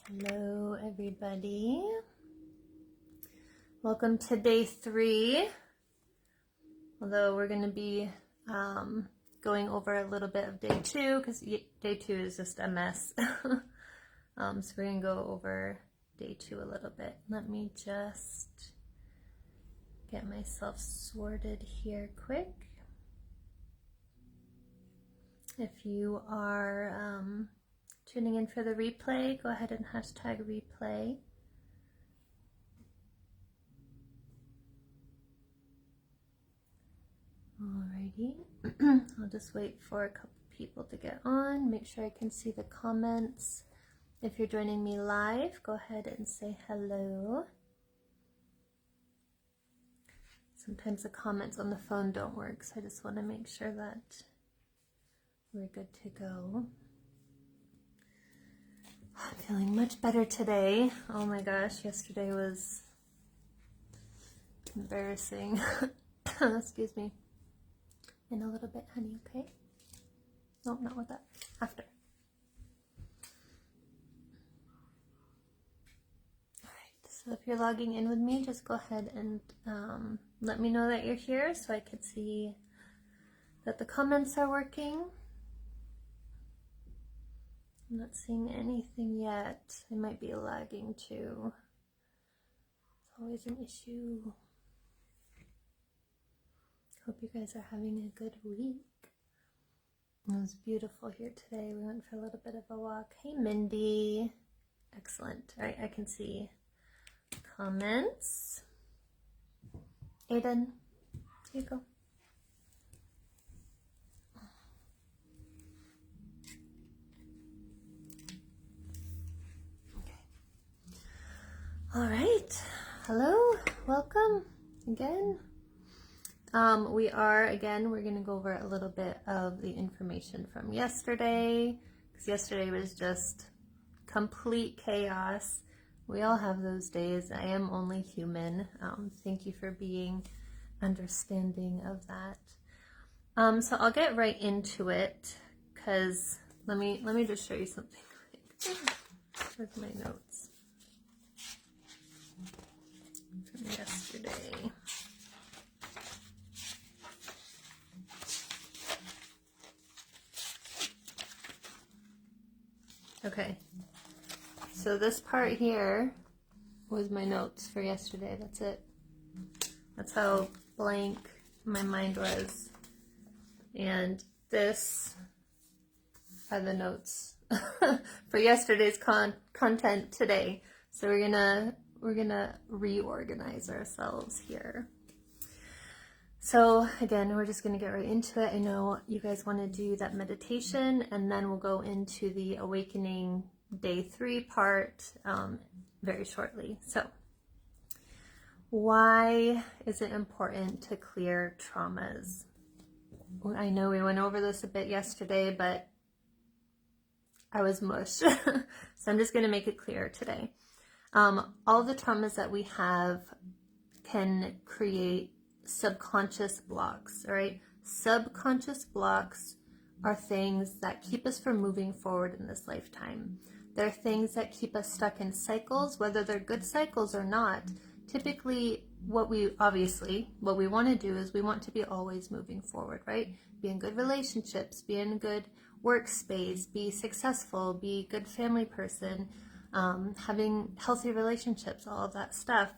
Hello, everybody. Welcome to day 3. Although we're going to be going over a little bit of day 2 because day 2 is just a mess. So we're going to go over day 2 a little bit. Let me just get myself sorted here quick. If you are tuning in for the replay, go ahead and hashtag replay. Alrighty, I'll just wait for a couple people to get on, make sure I can see the comments. If you're joining me live, go ahead and say hello. Sometimes the comments on the phone don't work, so I just want to make sure that we're good to go. I'm feeling much better today. Oh my gosh, yesterday was embarrassing. Excuse me. In a little bit, honey, okay? No, not with that. After. Alright, so if you're logging in with me, just go ahead and let me know that you're here so I can see that the comments are working. I'm not seeing anything yet. I might be lagging too. It's always an issue. Hope you guys are having a good week. It was beautiful here today. We went for a little bit of a walk. Hey, Mindy. Excellent. All right, I can see comments. Aiden, here you go. All right, hello, welcome again. We're going to go over a little bit of the information from yesterday, because yesterday was just complete chaos. We all have those days. I am only human. Thank you for being understanding of that. So I'll get right into it, because let me just show you something quick. Where's my notes? From yesterday. Okay, so this part here was my notes for yesterday. That's it. That's how blank my mind was. And this are the notes for yesterday's content today. So we're gonna reorganize ourselves here. So again, we're just going to get right into it. I know you guys want to do that meditation, and then we'll go into the awakening day 3 part very shortly. So why is it important to clear traumas? I know we went over this a bit yesterday, but I was mush. So I'm just going to make it clear today. All the traumas that we have can create subconscious blocks, all right? Subconscious blocks are things that keep us from moving forward in this lifetime. They're things that keep us stuck in cycles, whether they're good cycles or not. Typically, what we want to do is we want to be always moving forward, right? Be in good relationships, be in a good workspace, be successful, be a good family person, having healthy relationships, all of that stuff.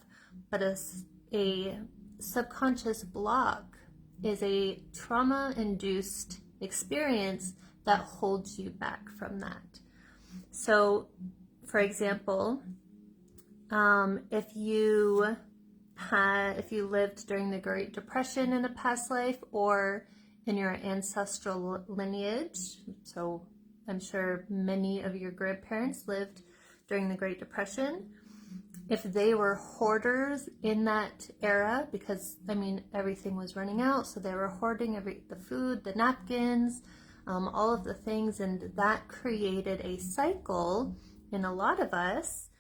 But as a subconscious block is a trauma-induced experience that holds you back from that. So, for example, if you lived during the Great Depression in a past life or in your ancestral lineage, so I'm sure many of your grandparents lived during the Great Depression. If they were hoarders in that era, because I mean everything was running out, so they were hoarding the food, the napkins, all of the things, and that created a cycle in a lot of us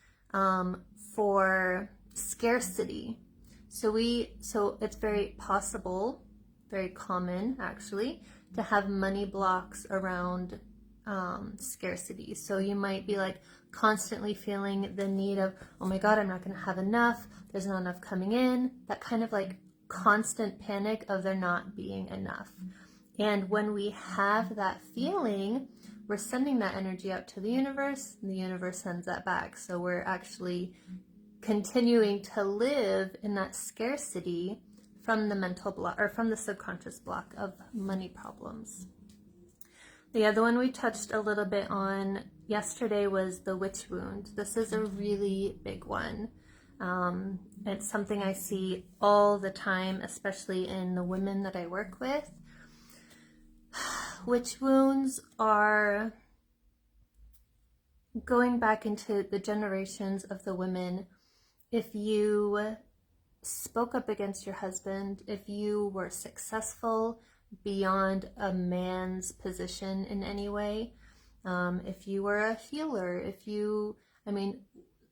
for scarcity. So it's very possible, very common actually, to have money blocks around scarcity. So you might be like constantly feeling the need of, oh my God, I'm not going to have enough. There's not enough coming in. That kind of like constant panic of there not being enough. And when we have that feeling, we're sending that energy out to the universe, and the universe sends that back. So we're actually continuing to live in that scarcity from the mental block, or from the subconscious block of money problems. The other one we touched a little bit on yesterday was the witch wound. This is a really big one. It's something I see all the time, especially in the women that I work with. Witch wounds are going back into the generations of the women. If you spoke up against your husband, if you were successful beyond a man's position in any way, if you were a healer,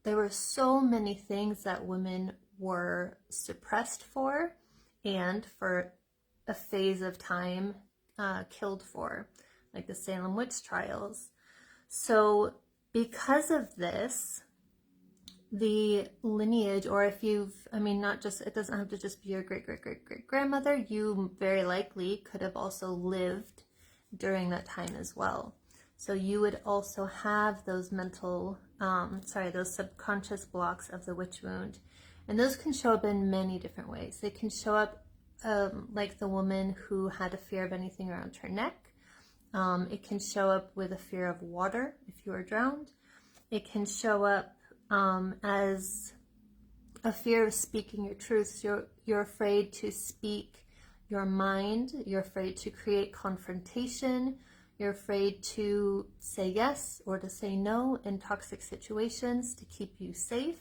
there were so many things that women were suppressed for, and for a phase of time killed for, like the Salem witch trials. So because of this, the lineage, or if you've, it doesn't have to just be your great-great-great-great-grandmother, you very likely could have also lived during that time as well. So you would also have those those subconscious blocks of the witch wound. And those can show up in many different ways. They can show up like the woman who had a fear of anything around her neck. It can show up with a fear of water if you are drowned. It can show up as a fear of speaking your truths. You're afraid to speak your mind. You're afraid to create confrontation. You're afraid to say yes or to say no in toxic situations to keep you safe.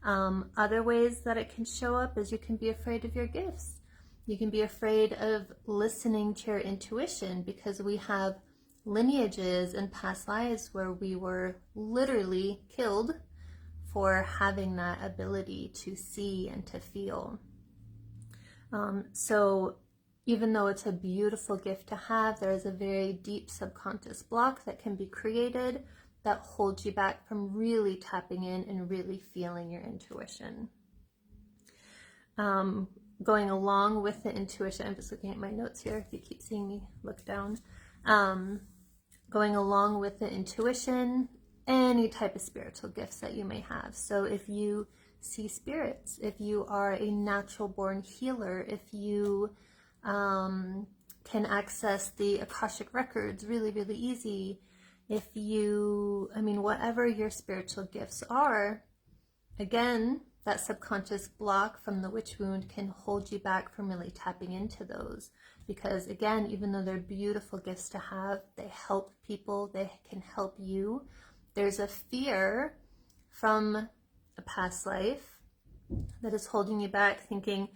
Other ways that it can show up is you can be afraid of your gifts. You can be afraid of listening to your intuition, because we have lineages and past lives where we were literally killed for having that ability to see and to feel. So even though it's a beautiful gift to have, there is a very deep subconscious block that can be created that holds you back from really tapping in and really feeling your intuition. Going along with the intuition, I'm just looking at my notes here if you keep seeing me look down. Going along with the intuition, any type of spiritual gifts that you may have. So if you see spirits, if you are a natural born healer, if you can access the Akashic records really, really easy, if you, whatever your spiritual gifts are, again, that subconscious block from the witch wound can hold you back from really tapping into those. Because again, even though they're beautiful gifts to have, they help people, they can help you. There's a fear from a past life that is holding you back, thinking,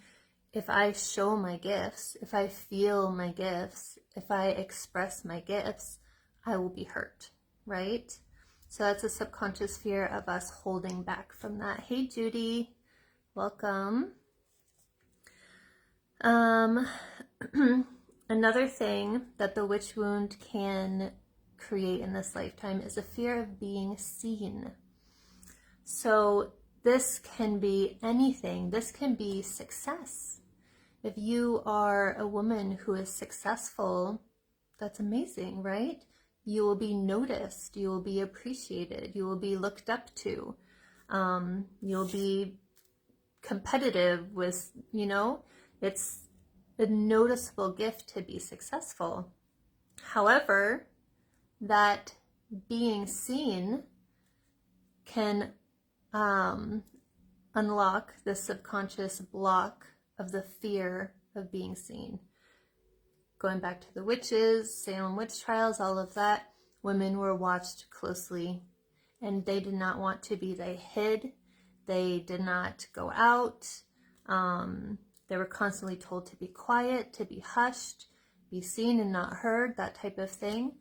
if I show my gifts, if I feel my gifts, if I express my gifts, I will be hurt, right? So that's a subconscious fear of us holding back from that. Hey, Judy, welcome. Another thing that the witch wound can create in this lifetime is a fear of being seen. So this can be anything. This can be success. If you are a woman who is successful, that's amazing, right? You will be noticed, you will be appreciated, you will be looked up to, you'll be competitive with, it's a noticeable gift to be successful. However, that being seen can unlock the subconscious block of the fear of being seen. Going back to the witches, Salem witch trials, all of that, women were watched closely, and they did not want to be, they hid, they did not go out, they were constantly told to be quiet, to be hushed, be seen and not heard, that type of thing.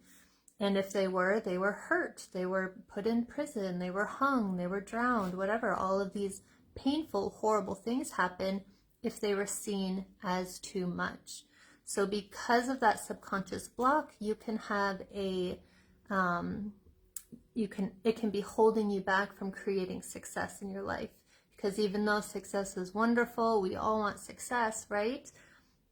And if they were hurt, they were put in prison, they were hung, they were drowned, whatever. All of these painful, horrible things happen if they were seen as too much. So because of that subconscious block, you can have a it can be holding you back from creating success in your life. Because even though success is wonderful, we all want success, right?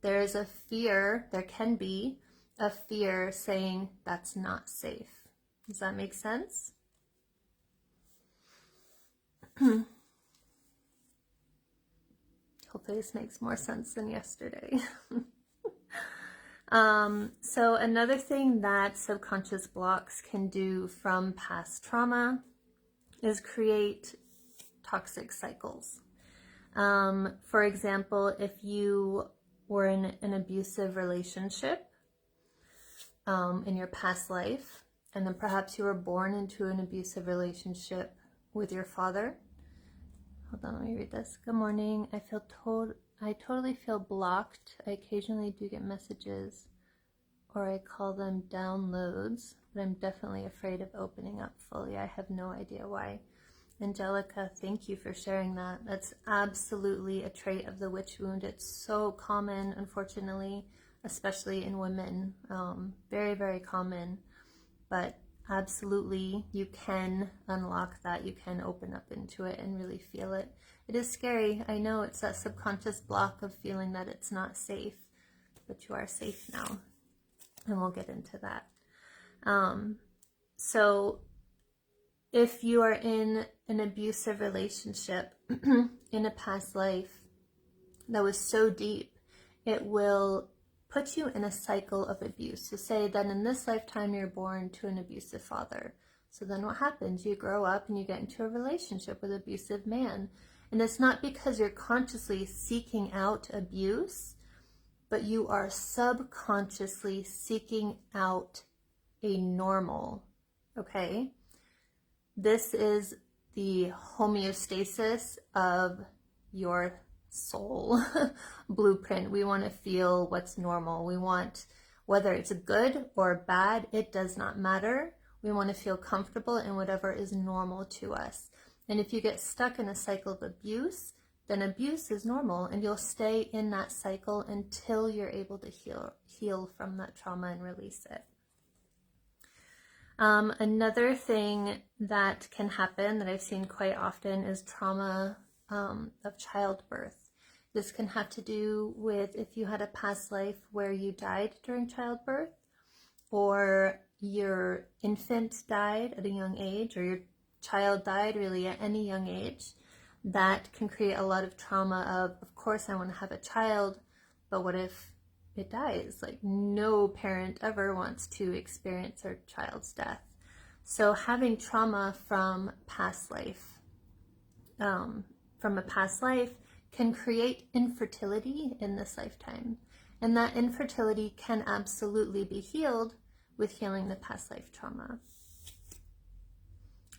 There's a fear, there can be a fear saying that's not safe. Does that make sense? Hopefully this makes more sense than yesterday. So another thing that subconscious blocks can do from past trauma is create toxic cycles. For example, if you were in an abusive relationship in your past life, and then perhaps you were born into an abusive relationship with your father. Hold on, let me read this. Good morning. I totally feel blocked. I occasionally do get messages, or I call them downloads, but I'm definitely afraid of opening up fully. I have no idea why. Angelica, thank you for sharing that. That's absolutely a trait of the witch wound. It's so common, unfortunately, especially in women. Very, very common. But absolutely, you can unlock that. You can open up into it and really feel it. It is scary. I know it's that subconscious block of feeling that it's not safe, but you are safe now. And we'll get into that. So if you are in an abusive relationship in a past life that was so deep, it will put you in a cycle of abuse. So say that in this lifetime you're born to an abusive father. So then what happens? You grow up and you get into a relationship with an abusive man. And it's not because you're consciously seeking out abuse, but you are subconsciously seeking out a normal, okay? This is the homeostasis of your soul blueprint. We want to feel what's normal. We want, whether it's good or bad, it does not matter. We want to feel comfortable in whatever is normal to us. And if you get stuck in a cycle of abuse, then abuse is normal, and you'll stay in that cycle until you're able to heal from that trauma and release it. Another thing that can happen that I've seen quite often is trauma of childbirth. This can have to do with if you had a past life where you died during childbirth, or your infant died at a young age, or your child died really at any young age. That can create a lot of trauma of course I want to have a child, but what if it dies? Like, no parent ever wants to experience their child's death. So having trauma from past life, from a past life, can create infertility in this lifetime. And that infertility can absolutely be healed with healing the past life trauma.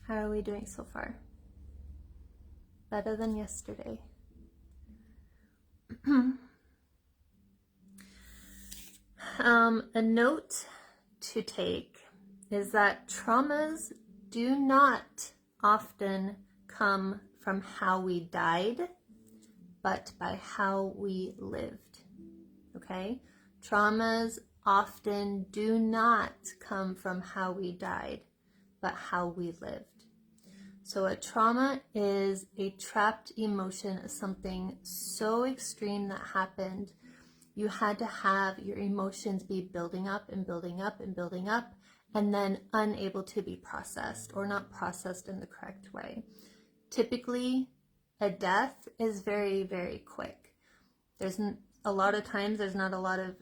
How are we doing so far? Better than yesterday. A note to take is that traumas do not often come from how we died, but by how we lived, okay? Traumas often do not come from how we died, but how we lived. So a trauma is a trapped emotion of something so extreme that happened. You had to have your emotions be building up and building up and building up, and then unable to be processed, or not processed in the correct way. Typically, a death is very, very quick. A lot of times there's not a lot of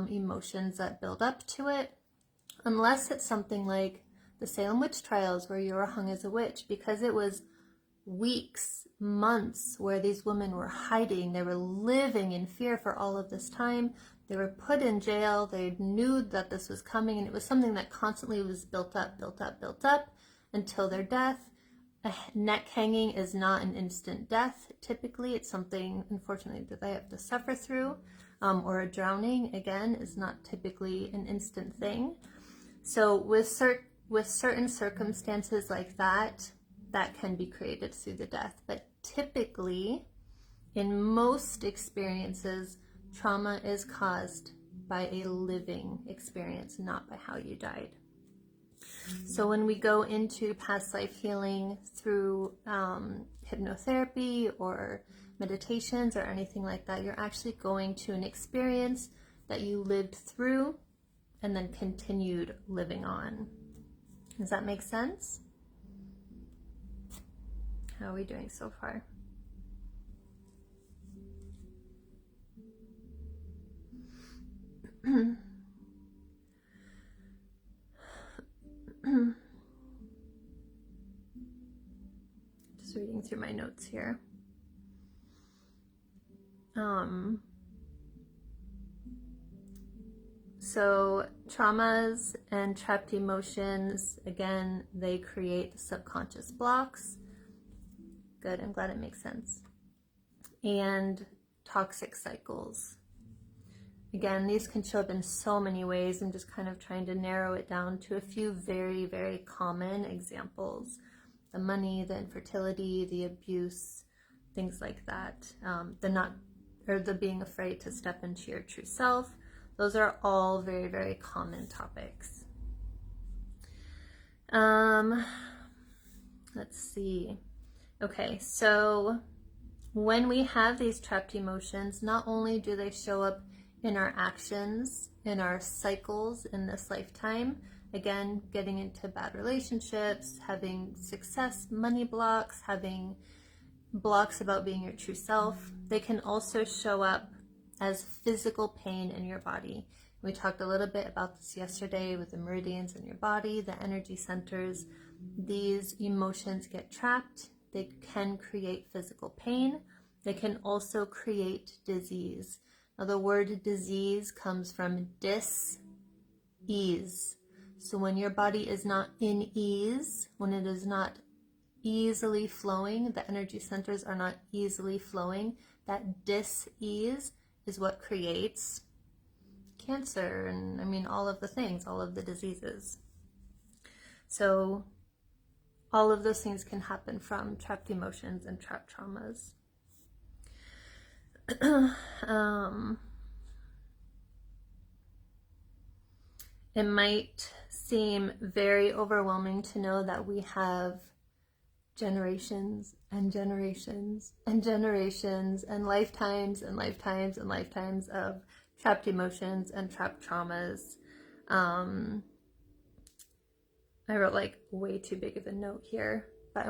emotions that build up to it, unless it's something like the Salem witch trials where you were hung as a witch, because it was weeks, months where these women were hiding. They were living in fear for all of this time. They were put in jail. They knew that this was coming, and it was something that constantly was built up, built up, built up until their death. A neck hanging is not an instant death. Typically, it's something, unfortunately, that they have to suffer through, or a drowning, again, is not typically an instant thing. So with certain circumstances like that, that can be created through the death. But typically, in most experiences, trauma is caused by a living experience, not by how you died. So when we go into past life healing through hypnotherapy or meditations or anything like that, you're actually going to an experience that you lived through and then continued living on. Does that make sense? How are we doing so far? Just reading through my notes here. So traumas and trapped emotions, again, they create subconscious blocks. Good, I'm glad it makes sense. And toxic cycles. Again, these can show up in so many ways. I'm just kind of trying to narrow it down to a few very, very common examples. The money, the infertility, the abuse, things like that. The being afraid to step into your true self. Those are all very, very common topics. Let's see. Okay, so when we have these trapped emotions, not only do they show up in our actions, in our cycles in this lifetime, again, getting into bad relationships, having success, money blocks, having blocks about being your true self, they can also show up as physical pain in your body. We talked a little bit about this yesterday with the meridians in your body, the energy centers. These emotions get trapped. They can create physical pain. They can also create disease. Now, the word disease comes from dis-ease. So when your body is not in ease, when it is not easily flowing, the energy centers are not easily flowing, that dis-ease is what creates cancer and all of the things, all of the diseases. So all of those things can happen from trapped emotions and trapped traumas. It might seem very overwhelming to know that we have generations and generations and generations and lifetimes and lifetimes and lifetimes of trapped emotions and trapped traumas. I wrote like way too big of a note here, but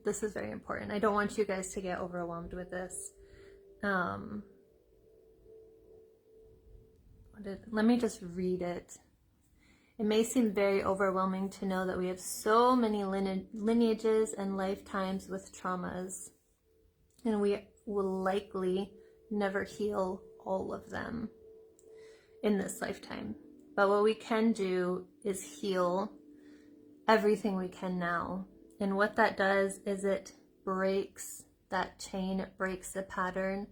this is very important. I don't want you guys to get overwhelmed with this. Let me just read it. It may seem very overwhelming to know that we have so many lineages and lifetimes with traumas, and we will likely never heal all of them in this lifetime. But what we can do is heal everything we can now. And what that does is it breaks that chain, it breaks the pattern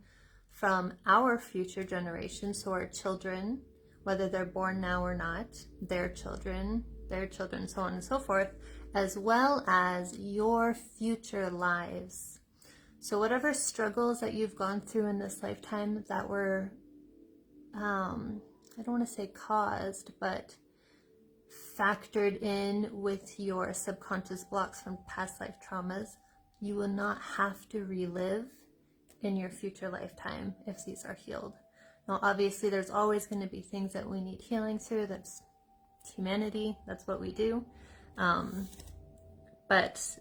from our future generations, so our children, whether they're born now or not, their children, so on and so forth, as well as your future lives. So whatever struggles that you've gone through in this lifetime that were, I don't want to say caused, but factored in with your subconscious blocks from past life traumas, you will not have to relive in your future lifetime if these are healed. Now, obviously, there's always going to be things that we need healing through. That's humanity. That's what we do. But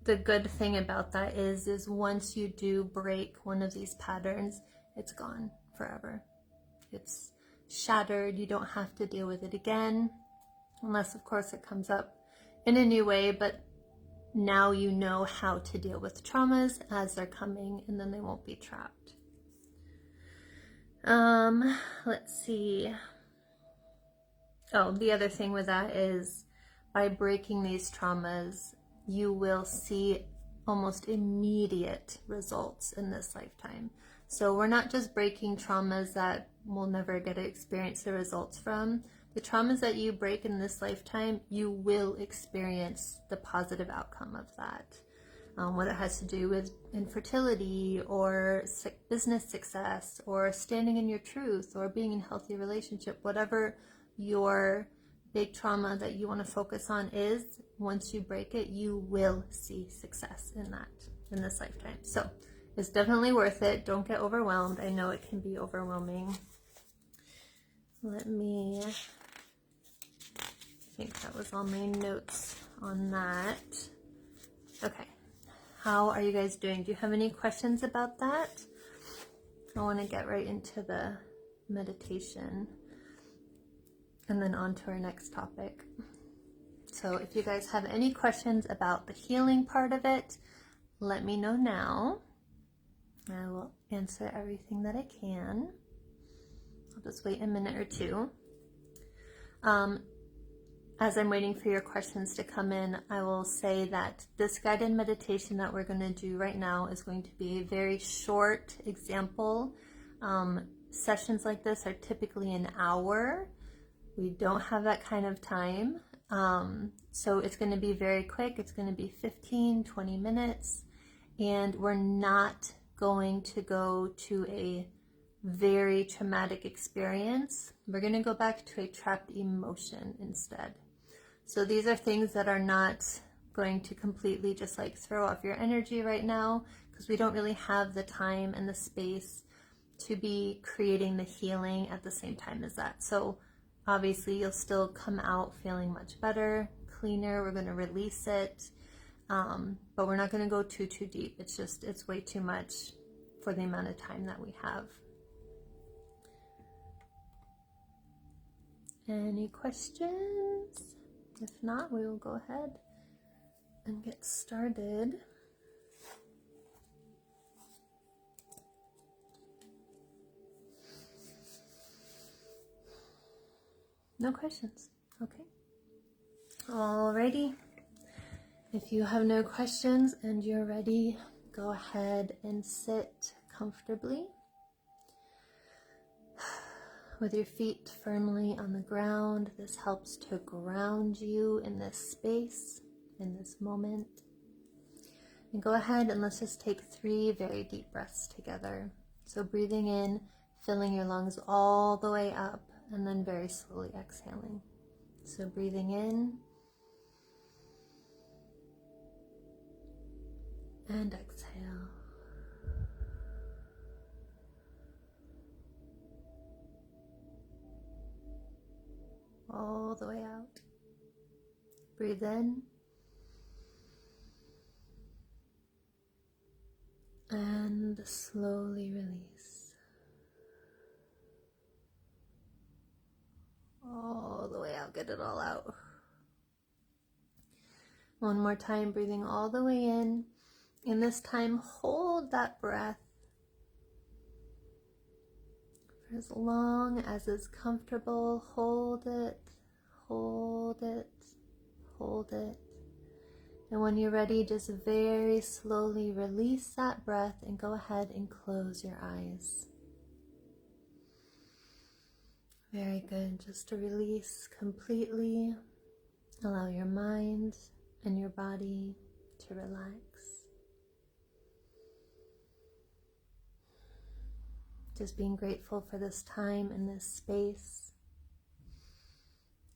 the good thing about that is once you do break one of these patterns, it's gone forever. It's shattered. You don't have to deal with it again, unless, of course, it comes up in a new way. But now you know how to deal with traumas as they're coming, and then they won't be trapped. Let's see. Oh, the other thing with that is by breaking these traumas, you will see almost immediate results in this lifetime. So we're not just breaking traumas that we'll never get to experience the results from. The traumas that you break in this lifetime, you will experience the positive outcome of that. Whether it has to do with infertility or business success or standing in your truth or being in a healthy relationship, whatever your big trauma that you want to focus on is, once you break it, you will see success in that in this lifetime. So it's definitely worth it. Don't get overwhelmed. I know it can be overwhelming. I think that was all my notes on that. Okay. How are you guys doing? Do you have any questions about that? I want to get right into the meditation and then on to our next topic. So if you guys have any questions about the healing part of it, let me know now. I will answer everything that I can. I'll just wait a minute or two. As I'm waiting for your questions to come in, I will say that this guided meditation that we're going to do right now is going to be a very short example. Sessions like this are typically an hour. We don't have that kind of time. So it's going to be very quick. It's going to be 15-20 minutes. And we're not going to go to a very traumatic experience. We're going to go back to a trapped emotion instead. So these are things that are not going to completely just like throw off your energy right now, because we don't really have the time and the space to be creating the healing at the same time as that. So obviously you'll still come out feeling much better, cleaner. We're going to release it, but we're not going to go too deep. It's way too much for the amount of time that we have. Any questions? If not, we will go ahead and get started. No questions. Okay. Alrighty. If you have no questions and you're ready, go ahead and sit comfortably with your feet firmly on the ground. This helps to ground you in this space, in this moment. And go ahead and let's just take 3 very deep breaths together. So breathing in, filling your lungs all the way up, and then very slowly exhaling. So breathing in and exhale. All the way out. Breathe in and slowly release. All the way out. Get it all out. One more time, breathing all the way in. And this time, hold that breath for as long as is comfortable. Hold it, hold it, hold it. And when you're ready, just very slowly release that breath and go ahead and close your eyes. Very good. Just to release completely. Allow your mind and your body to relax. Just being grateful for this time and this space.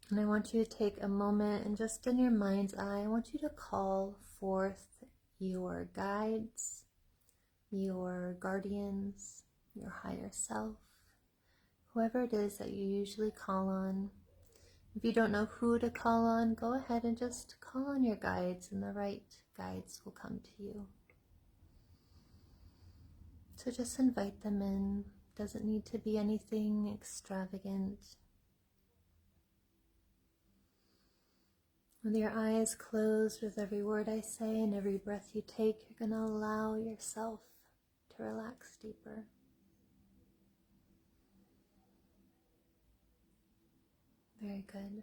And I want you to take a moment and just in your mind's eye, I want you to call forth your guides, your guardians, your higher self, whoever it is that you usually call on. If you don't know who to call on, go ahead and just call on your guides and the right guides will come to you. So just invite them in. Doesn't need to be anything extravagant. With your eyes closed, with every word I say and every breath you take, you're going to allow yourself to relax deeper. Very good.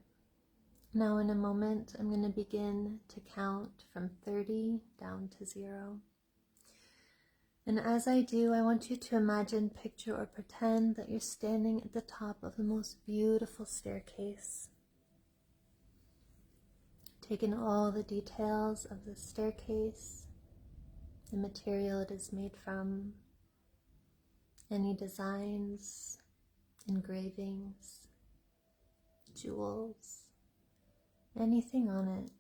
Now in a moment, I'm going to begin to count from 30 down to 0. And as I do, I want you to imagine, picture, or pretend that you're standing at the top of the most beautiful staircase. Take in all the details of the staircase, the material it is made from, any designs, engravings, jewels, anything on it.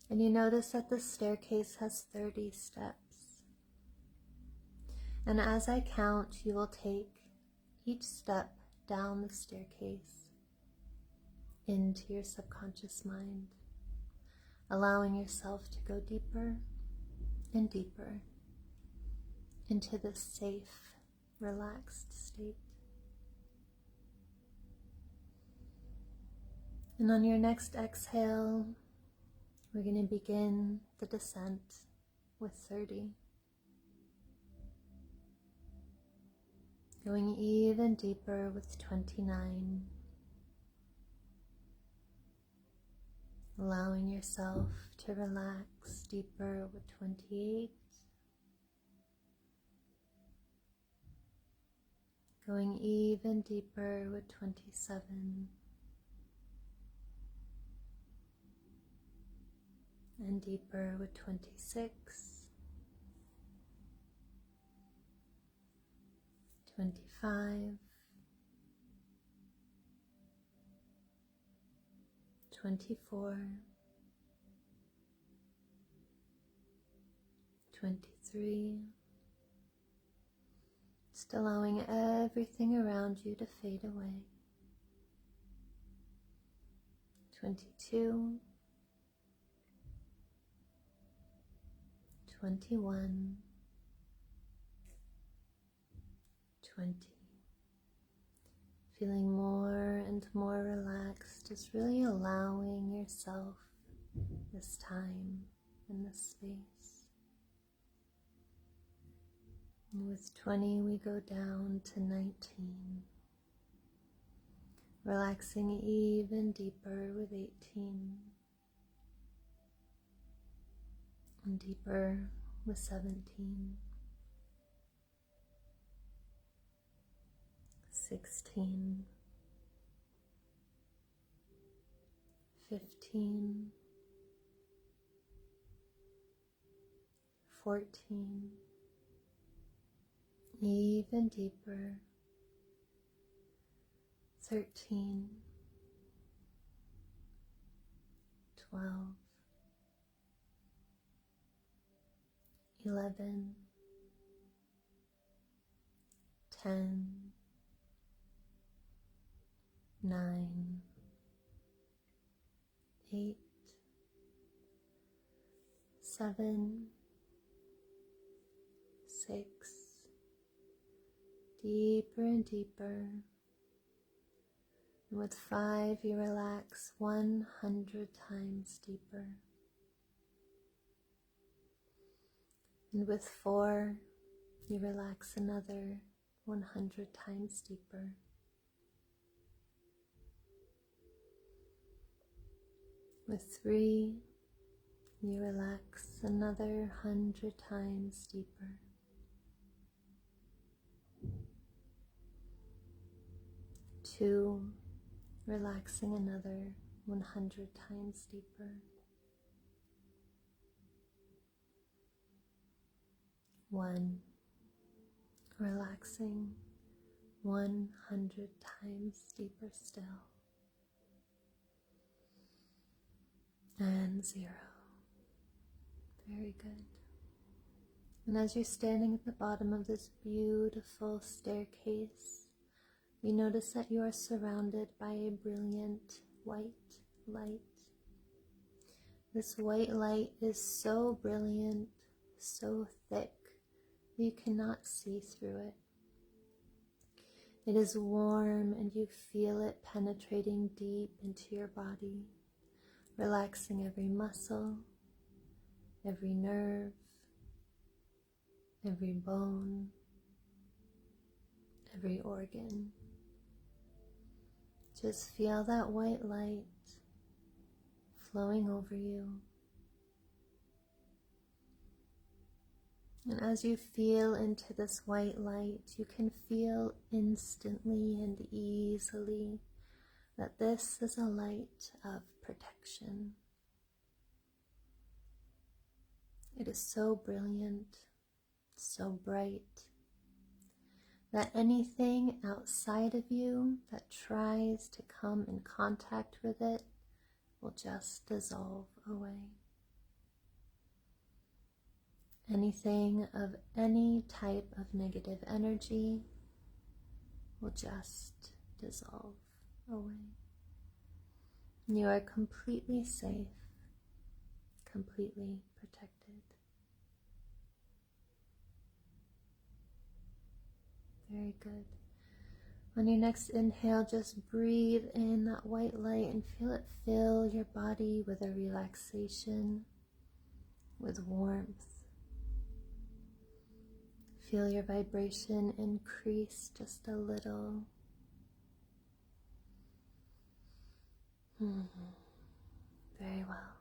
And you notice that the staircase has 30 steps. And as I count, you will take each step down the staircase into your subconscious mind, allowing yourself to go deeper and deeper into this safe, relaxed state. And on your next exhale, we're going to begin the descent with 30. Going even deeper with 29. Allowing yourself to relax deeper with 28. Going even deeper with 27. And deeper with 26. 25. 24. 23. Just allowing everything around you to fade away. 22. 21. 20. Feeling more and more relaxed, just really allowing yourself this time and this space. And with 20, we go down to 19. Relaxing even deeper with 18. And deeper with 17. 16. 15. 14. Even deeper. 13. 12. 11. 10. 9. 8. 7. 6. Deeper and deeper. And with 5, you relax 100 times deeper. And with 4, you relax another 100 times deeper. With 3, you relax another 100 times deeper. 2, relaxing another 100 times deeper. 1, relaxing 100 times deeper still. And 0. Very good. And as you're standing at the bottom of this beautiful staircase, you notice that you are surrounded by a brilliant white light. This white light is so brilliant, so thick, you cannot see through it. It is warm and you feel it penetrating deep into your body, relaxing every muscle, every nerve, every bone, every organ. Just feel that white light flowing over you. And as you feel into this white light, you can feel instantly and easily that this is a light of protection. It is so brilliant, so bright, that anything outside of you that tries to come in contact with it will just dissolve away. Anything of any type of negative energy will just dissolve away. You are completely safe, completely protected. Very good. On your next inhale, just breathe in that white light and feel it fill your body with a relaxation, with warmth. Feel your vibration increase just a little. Very well.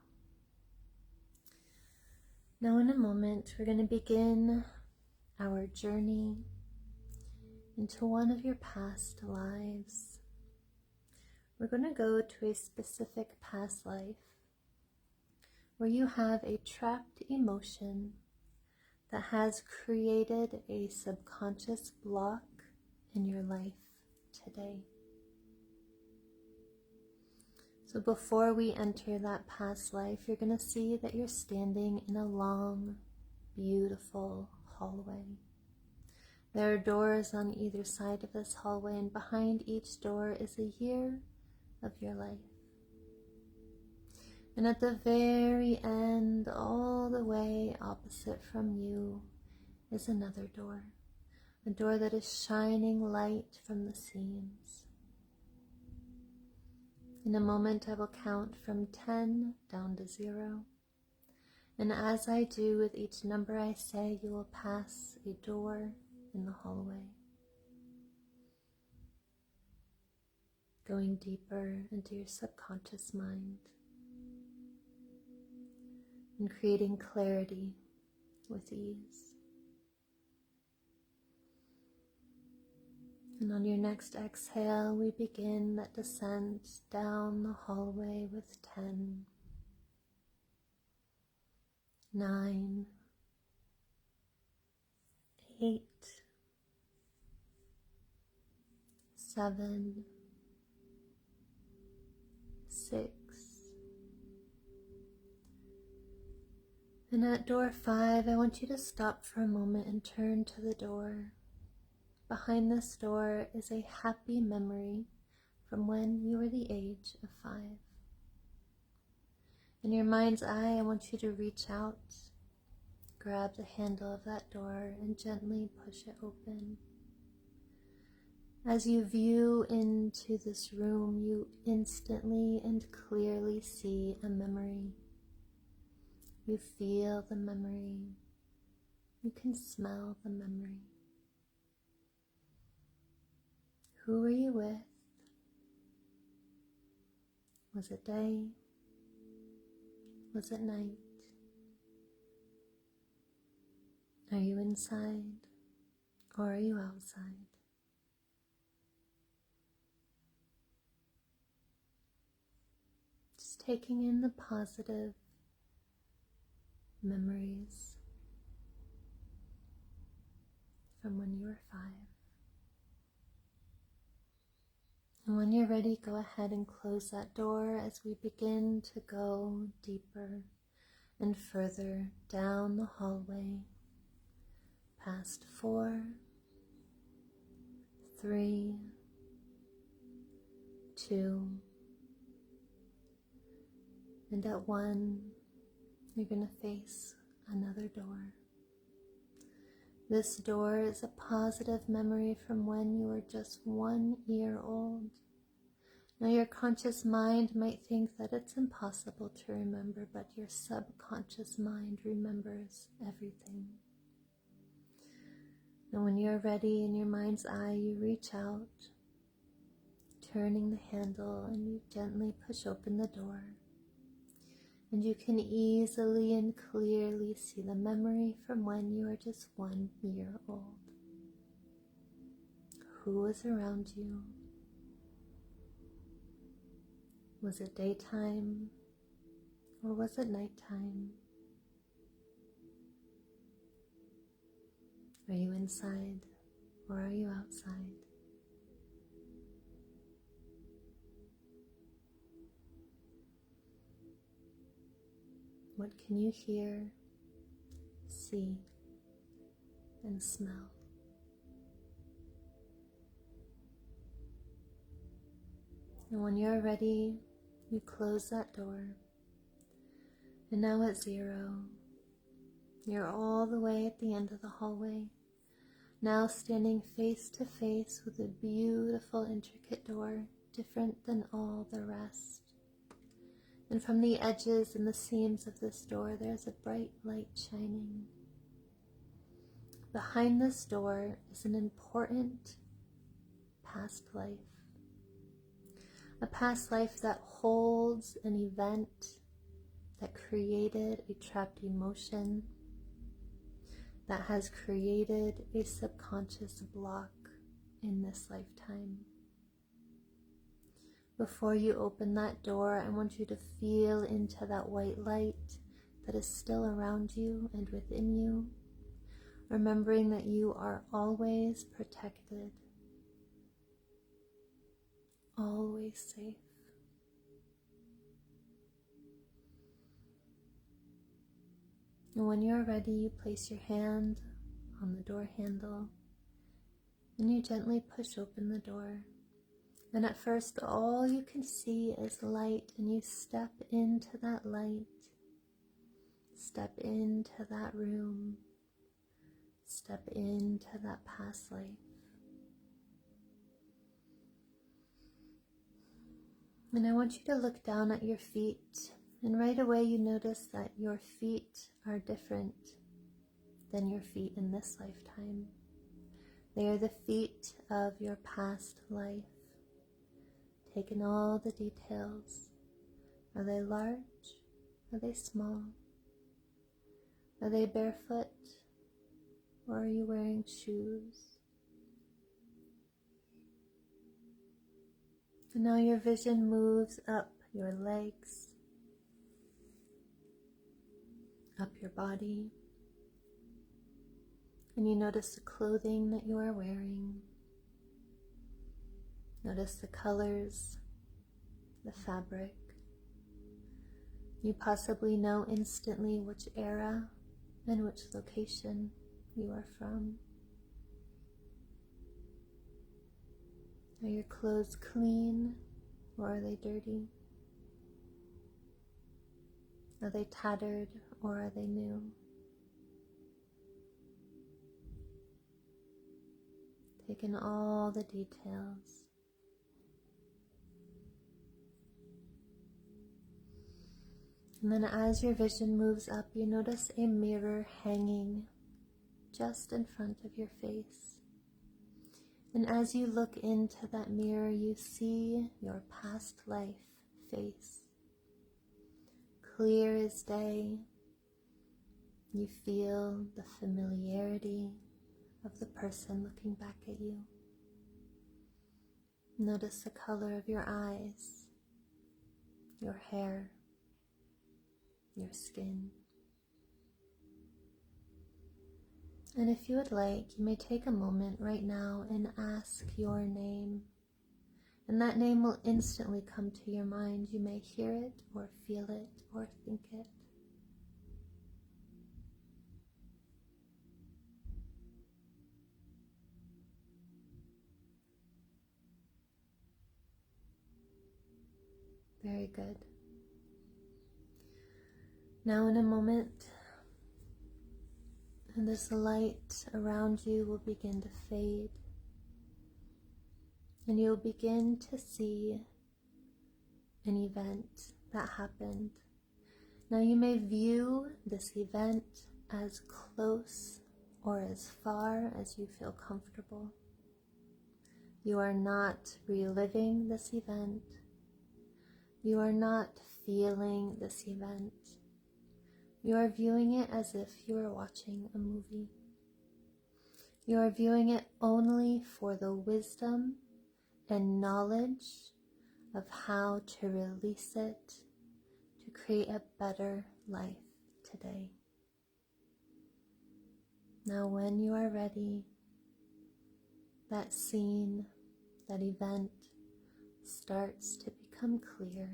Now in a moment, we're going to begin our journey into one of your past lives. We're going to go to a specific past life where you have a trapped emotion that has created a subconscious block in your life today. So before we enter that past life, you're going to see that you're standing in a long, beautiful hallway. There are doors on either side of this hallway, and behind each door is a year of your life. And at the very end, all the way opposite from you, is another door. A door that is shining light from the seams. In a moment, I will count from 10 down to 0. And as I do with each number I say, you will pass a door in the hallway, going deeper into your subconscious mind and creating clarity with ease. And on your next exhale, we begin that descent down the hallway with 10, 9, 8, 7, 6, and at door 5, I want you to stop for a moment and turn to the door. Behind this door is a happy memory from when you were the age of 5. In your mind's eye, I want you to reach out, grab the handle of that door, and gently push it open. As you view into this room, you instantly and clearly see a memory. You feel the memory. You can smell the memory. Who were you with? Was it day? Was it night? Are you inside or are you outside? Just taking in the positive memories from when you were 5. And when you're ready, go ahead and close that door as we begin to go deeper and further down the hallway, past 4, 3, 2, and at 1, you're going to face another door. This door is a positive memory from when you were just 1 year old. Now your conscious mind might think that it's impossible to remember, but your subconscious mind remembers everything. And when you're ready in your mind's eye, you reach out, turning the handle, and you gently push open the door. And you can easily and clearly see the memory from when you were just 1 year old. Who was around you? Was it daytime or was it nighttime? Are you inside or are you outside? What can you hear, see, and smell? And when you're ready, you close that door. And now at 0, you're all the way at the end of the hallway, now standing face to face with a beautiful, intricate door, different than all the rest. And from the edges and the seams of this door, there's a bright light shining. Behind this door is an important past life. A past life that holds an event that created a trapped emotion, that has created a subconscious block in this lifetime. Before you open that door, I want you to feel into that white light that is still around you and within you, remembering that you are always protected, always safe. And when you're ready, you place your hand on the door handle and you gently push open the door. And at first, all you can see is light, and you step into that light, step into that room, step into that past life. And I want you to look down at your feet, and right away you notice that your feet are different than your feet in this lifetime. They are the feet of your past life. Take in all the details. Are they large? Are they small? Are they barefoot? Or are you wearing shoes? And now your vision moves up your legs, up your body, and you notice the clothing that you are wearing. Notice the colors, the fabric. You possibly know instantly which era and which location you are from. Are your clothes clean or are they dirty? Are they tattered or are they new? Take in all the details. And then as your vision moves up, you notice a mirror hanging just in front of your face. And as you look into that mirror, you see your past life face. Clear as day, you feel the familiarity of the person looking back at you. Notice the color of your eyes, your hair, your skin. And if you would like, you may take a moment right now and ask your name. And that name will instantly come to your mind. You may hear it or feel it or think it. Very good. Now in a moment, and this light around you will begin to fade, and you'll begin to see an event that happened. Now you may view this event as close or as far as you feel comfortable. You are not reliving this event. You are not feeling this event. You are viewing it as if you are watching a movie. You are viewing it only for the wisdom and knowledge of how to release it to create a better life today. Now when you are ready, that scene, that event starts to become clear.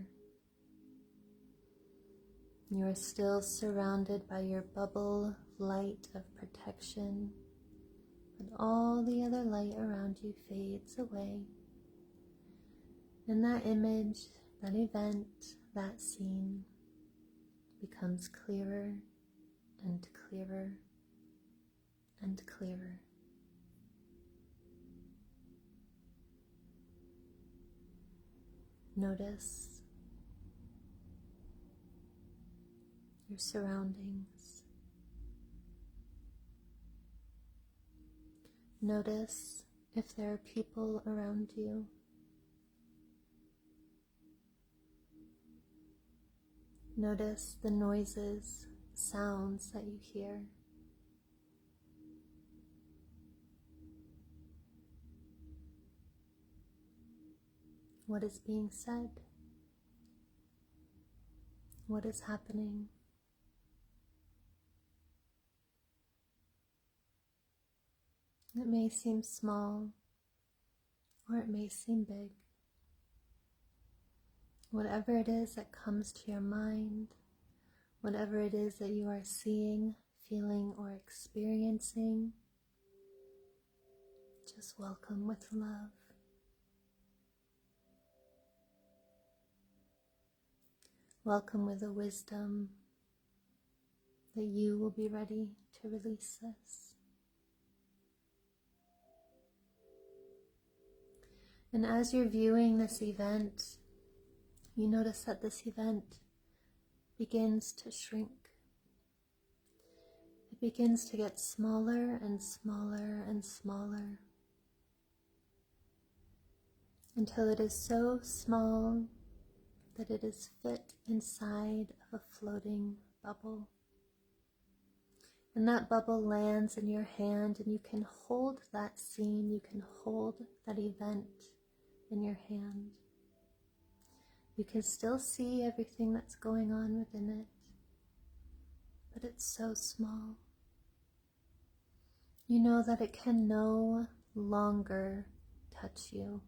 You are still surrounded by your bubble light of protection, but all the other light around you fades away. And that image, that event, that scene becomes clearer and clearer and clearer. Notice your surroundings. Notice if there are people around you. Notice the noises, sounds that you hear. What is being said? What is happening? It may seem small, or it may seem big. Whatever it is that comes to your mind, whatever it is that you are seeing, feeling, or experiencing, just welcome with love. Welcome with a wisdom that you will be ready to release this. And as you're viewing this event, you notice that this event begins to shrink. It begins to get smaller and smaller and smaller until it is so small that it is fit inside of a floating bubble. And that bubble lands in your hand, and you can hold that scene, you can hold that event in your hand. You can still see everything that's going on within it, but it's so small. You know that it can no longer touch you.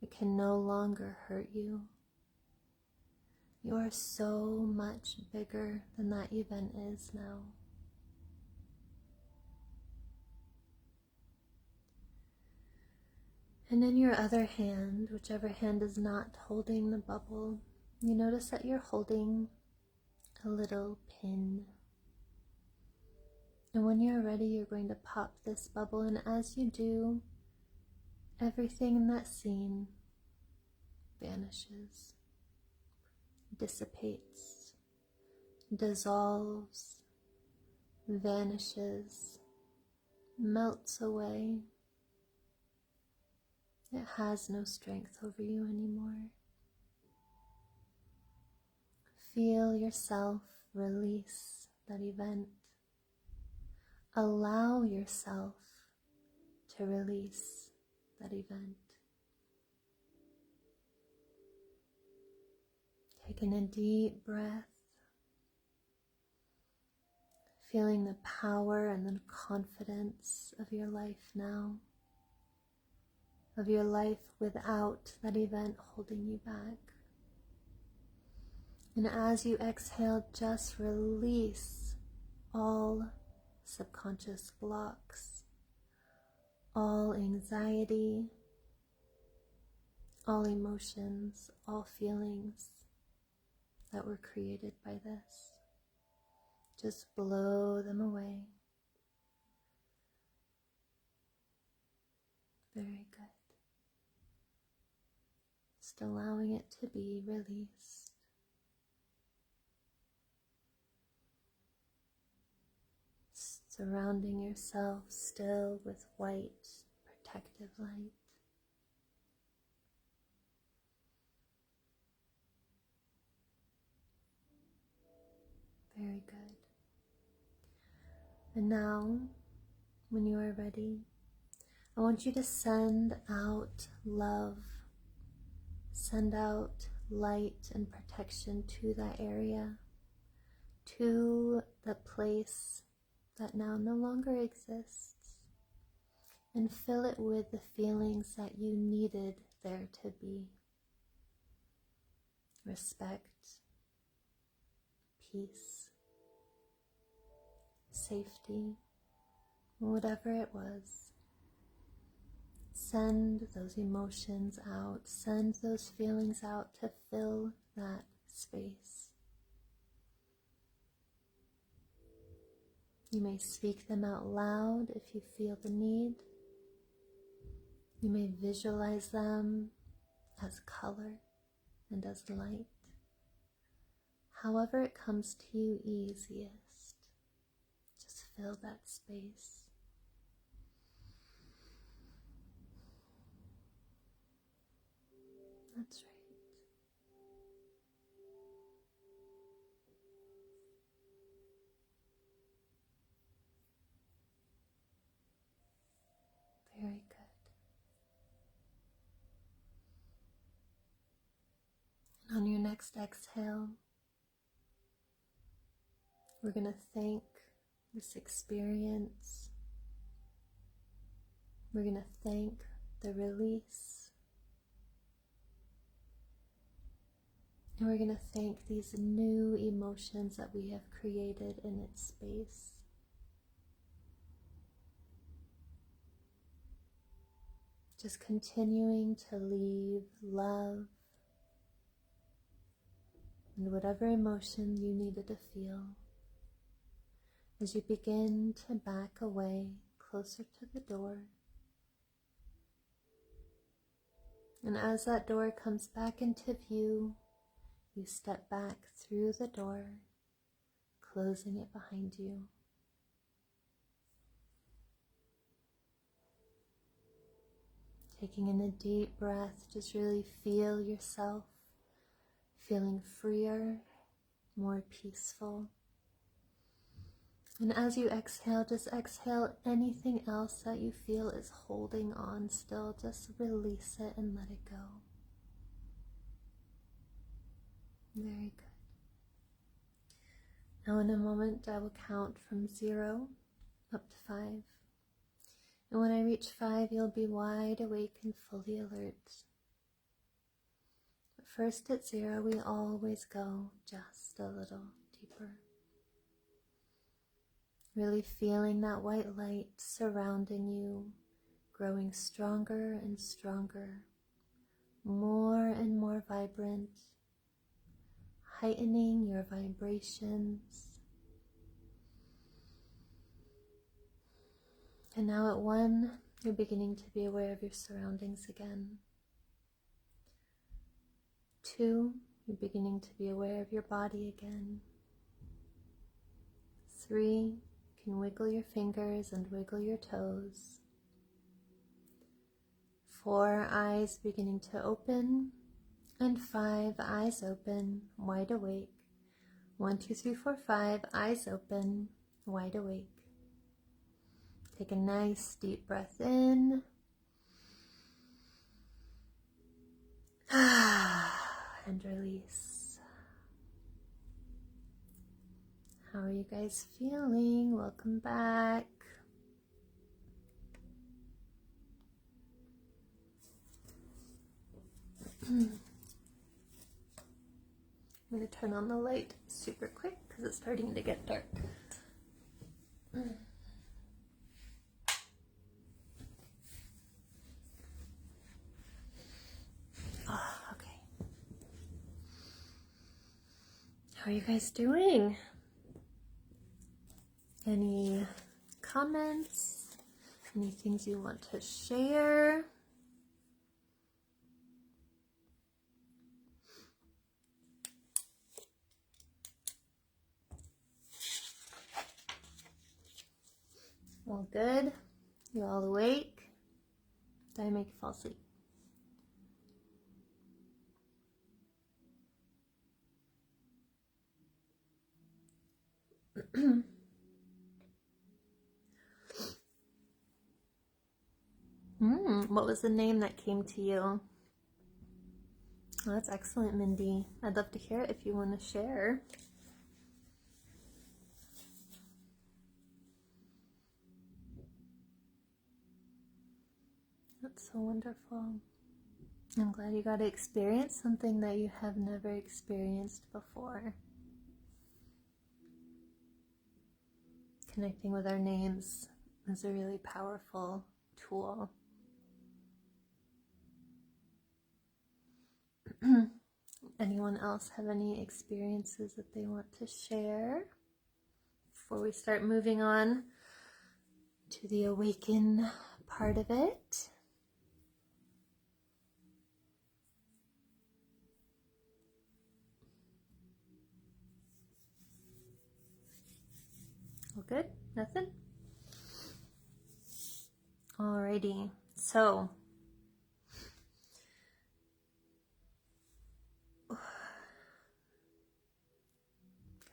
It can no longer hurt you. You are so much bigger than that event is now. And in your other hand, whichever hand is not holding the bubble, you notice that you're holding a little pin. And when you're ready, you're going to pop this bubble, and as you do, everything in that scene vanishes, dissipates, dissolves, vanishes, melts away. It has no strength over you anymore. Feel yourself release that event. Allow yourself to release that event. Taking a deep breath, feeling the power and the confidence of your life now, of your life without that event holding you back. And as you exhale, just release all subconscious blocks, all anxiety, all emotions, all feelings that were created by this. Just blow them away. Very good. Just allowing it to be released. Surrounding yourself still with white, protective light. Very good. And now, when you are ready, I want you to send out love, send out light and protection to that area, to the place that now no longer exists. and fill it with the feelings that you needed there to be. Respect, peace, safety, whatever it was. Send those emotions out, send those feelings out to fill that space. You may speak them out loud if you feel the need. You may visualize them as color and as light. However it comes to you easiest, just fill that space. That's right. Very good. And on your next exhale, we're going to thank this experience. We're going to thank the release. And we're going to thank these new emotions that we have created in its space. Just continuing to leave love and whatever emotion you needed to feel as you begin to back away closer to the door. And as that door comes back into view, you step back through the door, closing it behind you. Taking in a deep breath, just really feel yourself feeling freer, more peaceful. And as you exhale, just exhale anything else that you feel is holding on still. Just release it and let it go. Very good. Now in a moment, I will count from 0 up to 5. And when I reach 5, you'll be wide awake and fully alert. But first at 0, we always go just a little deeper. Really feeling that white light surrounding you, growing stronger and stronger, more and more vibrant, heightening your vibrations. And now at 1, you're beginning to be aware of your surroundings again. 2, you're beginning to be aware of your body again. 3, you can wiggle your fingers and wiggle your toes. 4, eyes beginning to open. And 5, eyes open, wide awake. 1, 2, 3, 4, 5, eyes open, wide awake. Take a nice deep breath in. And release. How are you guys feeling? Welcome back. I'm going to turn on the light super quick because it's starting to get dark. Oh, okay. How are you guys doing? Any comments? Any things you want to share? All good? You all awake? Did I make you fall asleep? What was the name that came to you? Oh, that's excellent, Mindy. I'd love to hear it if you want to share. so wonderful. I'm glad you got to experience something that you have never experienced before. Connecting with our names is a really powerful tool. Anyone else have any experiences that they want to share before we start moving on to the awaken part of it? All good? Nothing? Alrighty, so got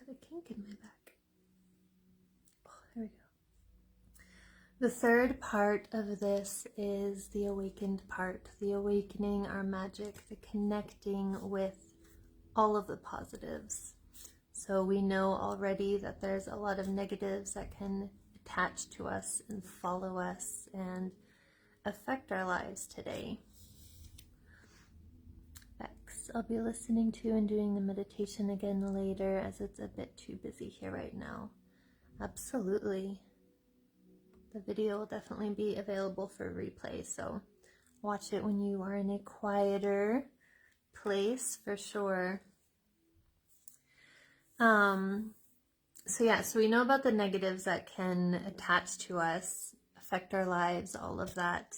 a kink in my back. Oh, there we go. The third part of this is the awakened part, the awakening our magic, the connecting with all of the positives. So we know already that there's a lot of negatives that can attach to us and follow us and affect our lives today. Bex, I'll be listening to and doing the meditation again later as it's a bit too busy here right now. Absolutely. The video will definitely be available for replay, so watch it when you are in a quieter place for sure. So we know about the negatives that can attach to us, affect our lives, all of that.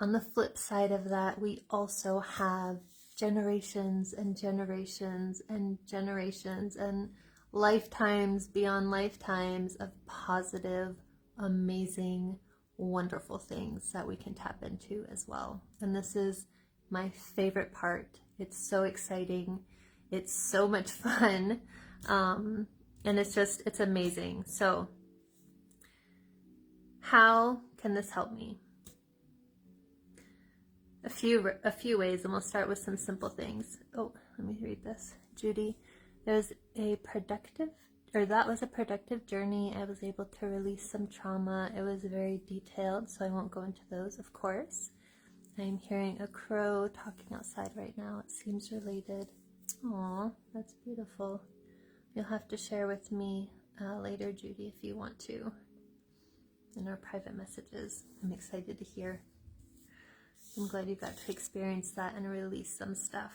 On the flip side of that, we also have generations and generations and generations and lifetimes beyond lifetimes of positive, amazing, wonderful things that we can tap into as well. And this is my favorite part. It's so exciting. It's so much fun. And it's amazing. So how can this help me? A few ways, and we'll start with some simple things. Oh, let me read this. Judy, that was a productive journey. I was able to release some trauma. It was very detailed, so I won't go into those, of course. I'm hearing a crow talking outside right now. It seems related. Aw, that's beautiful. You'll have to share with me later, Judy, if you want to, in our private messages. I'm excited to hear. I'm glad you got to experience that and release some stuff.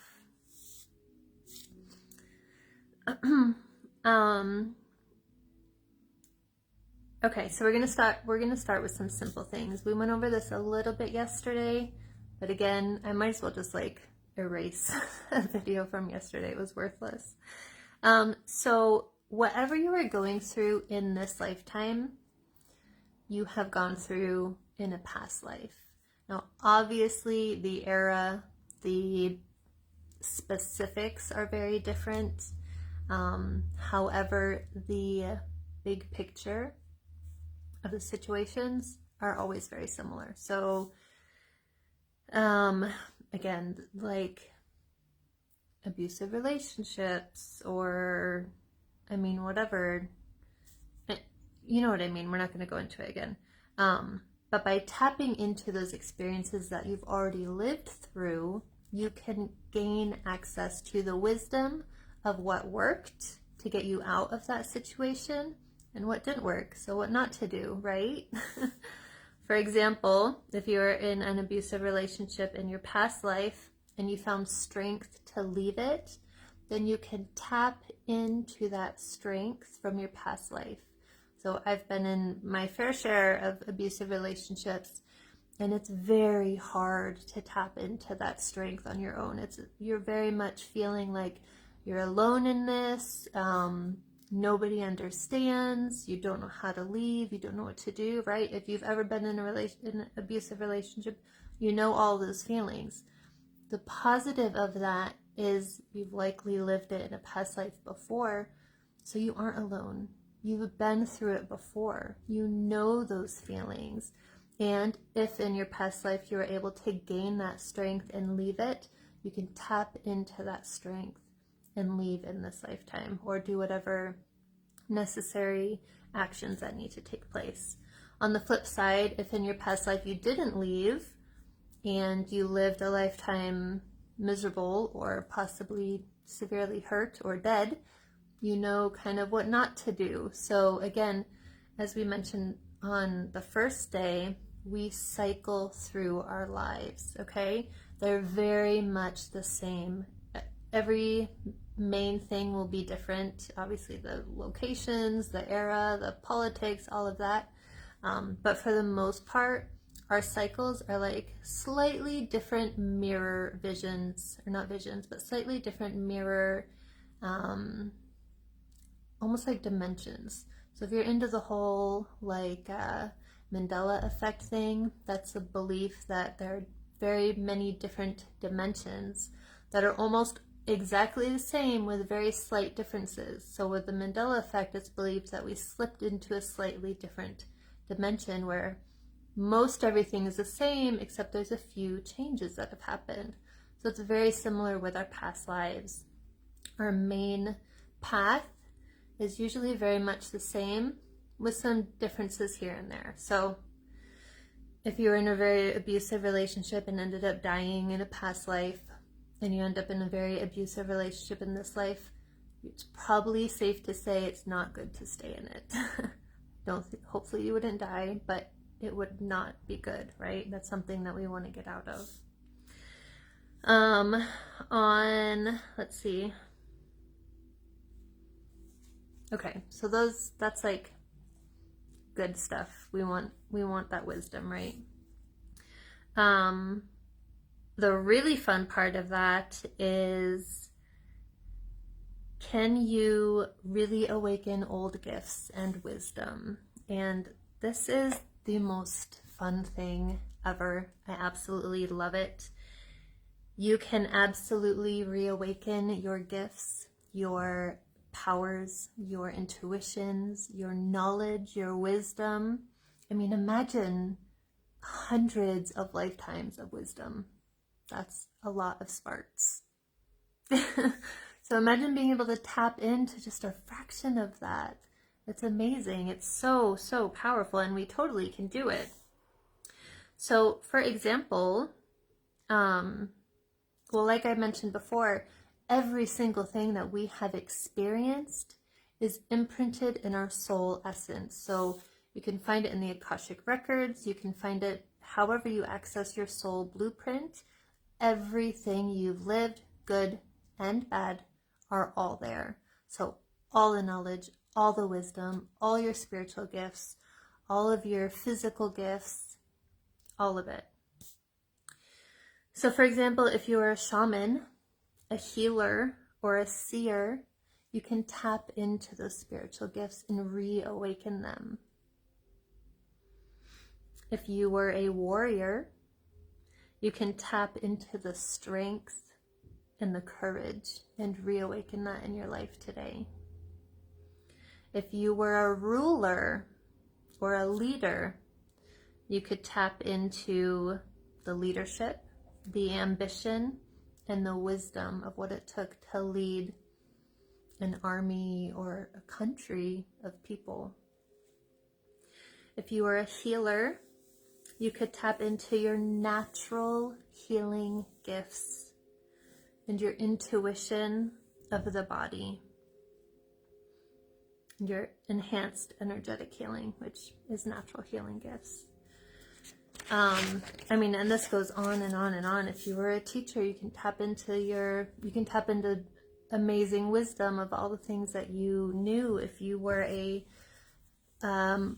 Okay, so we're gonna start with some simple things. We went over this a little bit yesterday, but again, I might as well just like erase a video from yesterday. It was worthless. So whatever you are going through in this lifetime, you have gone through in a past life. Now, obviously, the era, the specifics are very different. However, the big picture of the situations are always very similar. So, again, like abusive relationships or, I mean, whatever, you know what I mean. We're not going to go into it again. But by tapping into those experiences that you've already lived through, you can gain access to the wisdom of what worked to get you out of that situation and what didn't work. So what not to do, right? For example, if you were in an abusive relationship in your past life and you found strength to leave it, then you can tap into that strength from your past life. So I've been in my fair share of abusive relationships, and it's very hard to tap into that strength on your own. You're very much feeling like you're alone in this. Nobody understands. You don't know how to leave. You don't know what to do, right? If you've ever been in an abusive relationship, you know all those feelings. The positive of that is you've likely lived it in a past life before, so you aren't alone. You've been through it before. You know those feelings. And if in your past life you were able to gain that strength and leave it, you can tap into that strength and leave in this lifetime, or do whatever necessary actions that need to take place. On the flip side, if in your past life you didn't leave, and you lived a lifetime miserable or possibly severely hurt or dead, you know kind of what not to do. So again, as we mentioned on the first day, we cycle through our lives, okay? They're very much the same. Every main thing will be different. Obviously the locations, the era, the politics, all of that. But for the most part, our cycles are like slightly different mirror visions, or not visions, but slightly different mirror, almost like dimensions. So if you're into the whole like Mandela effect thing, that's the belief that there are very many different dimensions that are almost exactly the same with very slight differences. So with the Mandela effect, it's believed that we slipped into a slightly different dimension where most everything is the same, except there's a few changes that have happened. So it's very similar with our past lives. Our main path is usually very much the same with some differences here and there. So if you were in a very abusive relationship and ended up dying in a past life, and you end up in a very abusive relationship in this life, it's probably safe to say it's not good to stay in it. Hopefully you wouldn't die, but it would not be good, right? That's something that we want to get out of. Let's see. Okay, so that's like good stuff. We want that wisdom, right? The really fun part of that is, can you really awaken old gifts and wisdom? And this is the most fun thing ever. I absolutely love it. You can absolutely reawaken your gifts, your powers, your intuitions, your knowledge, your wisdom. I mean, imagine hundreds of lifetimes of wisdom. That's a lot of sparks. So imagine being able to tap into just a fraction of that. It's amazing. It's so, so powerful, and we totally can do it. So for example, well, like I mentioned before, every single thing that we have experienced is imprinted in our soul essence. So you can find it in the Akashic records. You can find it however you access your soul blueprint. Everything you've lived, good and bad, are all there. So all the knowledge, all the wisdom, all your spiritual gifts, all of your physical gifts, all of it. So for example, if you are a shaman, a healer, or a seer, you can tap into those spiritual gifts and reawaken them. If you were a warrior, you can tap into the strength and the courage and reawaken that in your life today. If you were a ruler or a leader, you could tap into the leadership, the ambition, and the wisdom of what it took to lead an army or a country of people. If you were a healer, you could tap into your natural healing gifts and your intuition of the body, and your enhanced energetic healing, which is natural healing gifts. I mean, and this goes on and on and on. If you were a teacher, you can tap into amazing wisdom of all the things that you knew. If you were a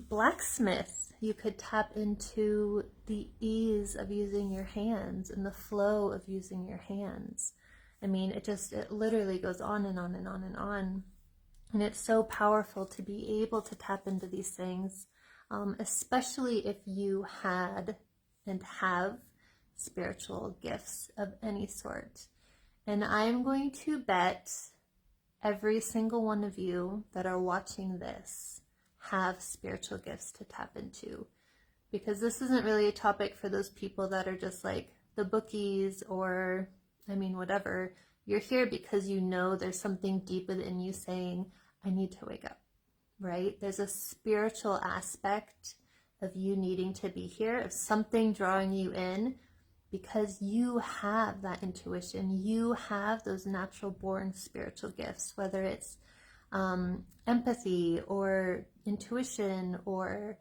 blacksmith, you could tap into the ease of using your hands and the flow of using your hands. I mean, it literally goes on and on and on and on. And it's so powerful to be able to tap into these things, especially if you had and have spiritual gifts of any sort. And I'm going to bet every single one of you that are watching this have spiritual gifts to tap into, because this isn't really a topic for those people that are just like the bookies or, I mean, whatever. You're here because you know there's something deep within you saying, I need to wake up, right? There's a spiritual aspect of you needing to be here, of something drawing you in, because you have that intuition. You have those natural born spiritual gifts, whether it's empathy or intuition or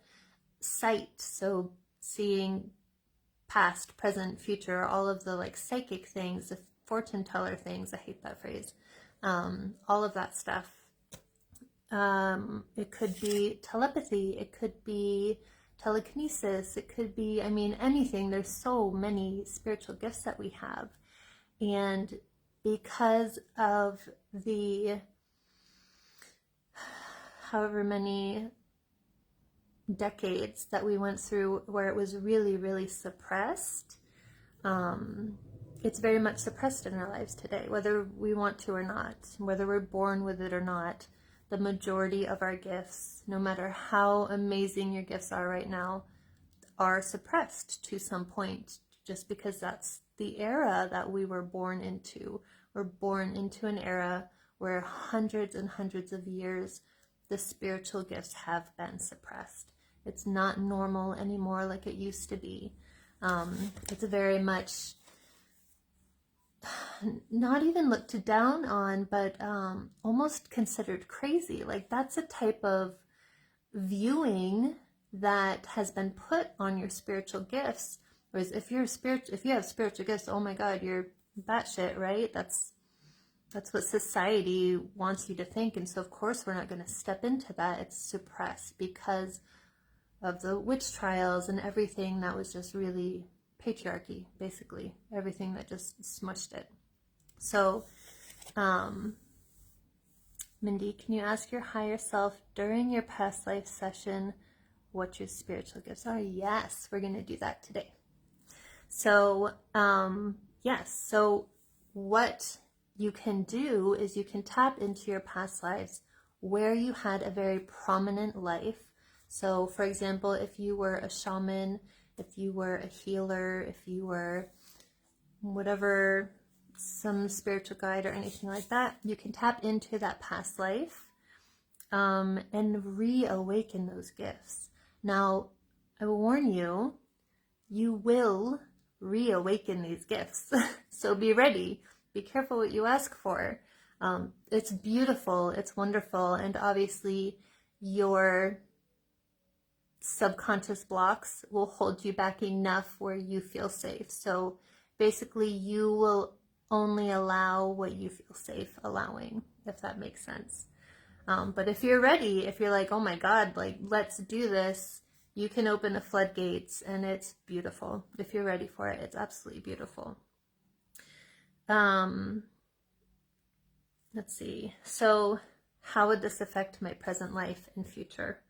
sight. So seeing past, present, future, all of the like psychic things, the fortune teller things. I hate that phrase. All of that stuff. It could be telepathy. It could be telekinesis. It could be, I mean, anything. There's so many spiritual gifts that we have. And because of the however many decades that we went through where it was really, really suppressed, it's very much suppressed in our lives today, whether we want to or not, whether we're born with it or not. The majority of our gifts, no matter how amazing your gifts are right now, are suppressed to some point, just because that's the era that we were born into. We're born into an era where hundreds and hundreds of years the spiritual gifts have been suppressed. It's not normal anymore like it used to be. It's very much not even looked down on, but almost considered crazy. Like, that's a type of viewing that has been put on your spiritual gifts. Whereas if you have spiritual gifts, oh my God, you're batshit, right? That's what society wants you to think. And so of course we're not going to step into that. It's suppressed because of the witch trials and everything that was just really patriarchy, basically. Everything that just smushed it. So, Mindy, can you ask your higher self during your past life session what your spiritual gifts are? Yes, we're going to do that today. So, yes. So what you can do is you can tap into your past lives where you had a very prominent life. So, for example, if you were a shaman, if you were a healer, if you were whatever, some spiritual guide or anything like that, you can tap into that past life and reawaken those gifts. Now, I will warn you, you will reawaken these gifts. So be ready. Be careful what you ask for. It's beautiful. It's wonderful. And obviously your subconscious blocks will hold you back enough where you feel safe. So basically you will only allow what you feel safe allowing, if that makes sense. But if you're ready, if you're like, oh my God, like, let's do this, you can open the floodgates and it's beautiful. If you're ready for it, it's absolutely beautiful. Let's see. So how would this affect my present life and future?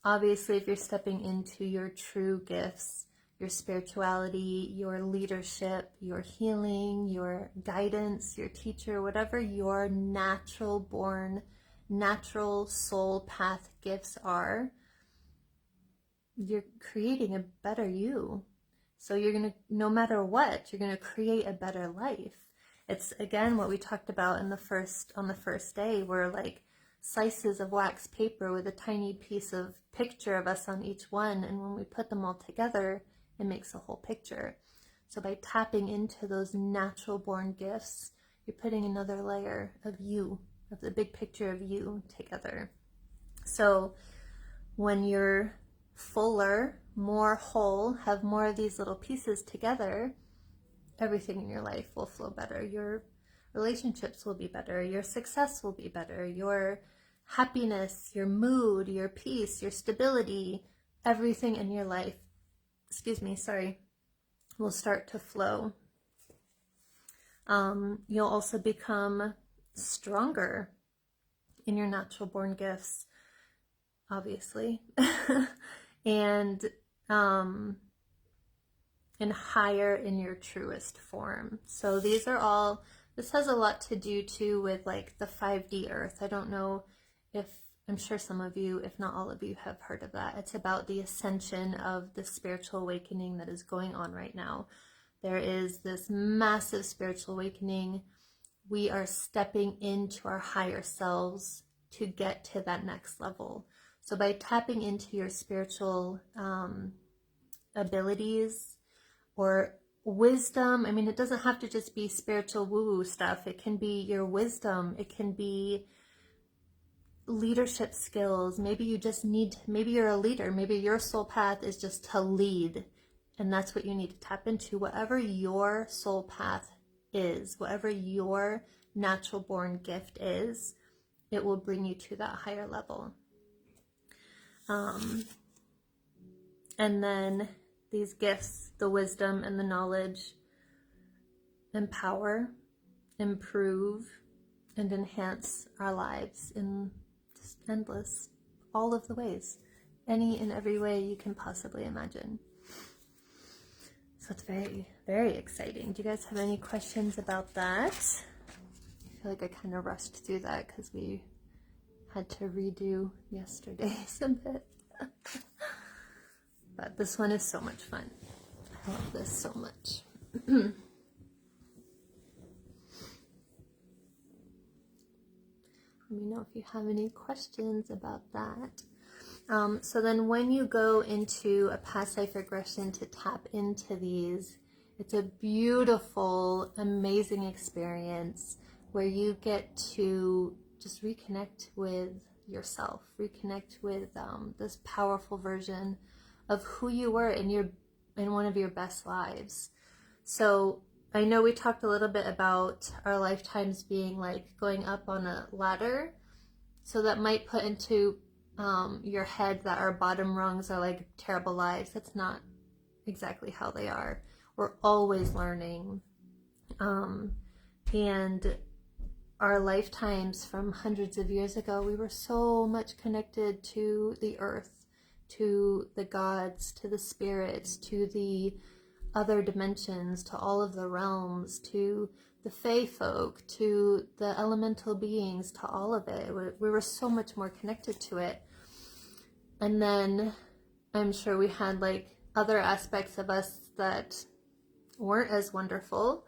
Obviously, if you're stepping into your true gifts, your spirituality, your leadership, your healing, your guidance, your teacher, whatever your natural born, natural soul path gifts are, you're creating a better you. So you're going to, no matter what, you're going to create a better life. It's, again, what we talked about on the first day, where like slices of wax paper with a tiny piece of picture of us on each one, and when we put them all together, it makes a whole picture. So by tapping into those natural born gifts, you're putting another layer of you, of the big picture of you together. So when you're fuller, more whole, have more of these little pieces together, everything in your life will flow better. Your relationships will be better. Your success will be better. Your happiness, your mood, your peace, your stability, everything in your life, will start to flow. You'll also become stronger in your natural born gifts, obviously, and higher in your truest form. So these are all, this has a lot to do too with like the 5D earth. I don't know if, I'm sure some of you, if not all of you, have heard of that. It's about the ascension of the spiritual awakening that is going on right now. There is this massive spiritual awakening. We are stepping into our higher selves to get to that next level. So by tapping into your spiritual abilities, or wisdom. I mean, it doesn't have to just be spiritual woo-woo stuff. It can be your wisdom. It can be leadership skills. Maybe you just need, maybe you're a leader. Maybe your soul path is just to lead. And that's what you need to tap into. Whatever your soul path is, whatever your natural born gift is, it will bring you to that higher level. And then these gifts, the wisdom and the knowledge, empower, improve, and enhance our lives in just endless, all of the ways, any and every way you can possibly imagine. So it's very, very exciting. Do you guys have any questions about that? I feel like I kind of rushed through that because we had to redo yesterday's a bit. But this one is so much fun. I love this so much. Let me know if you have any questions about that. So then when you go into a past life regression to tap into these, it's a beautiful, amazing experience where you get to just reconnect with yourself, reconnect with this powerful version of who you were in one of your best lives. So I know we talked a little bit about our lifetimes being like going up on a ladder. So that might put into your head that our bottom rungs are like terrible lives. That's not exactly how they are. We're always learning. And our lifetimes from hundreds of years ago, we were so much connected to the earth, to the gods, to the spirits, to the other dimensions, to all of the realms, to the fae folk, to the elemental beings, to all of it. We were so much more connected to it. And then I'm sure we had like other aspects of us that weren't as wonderful.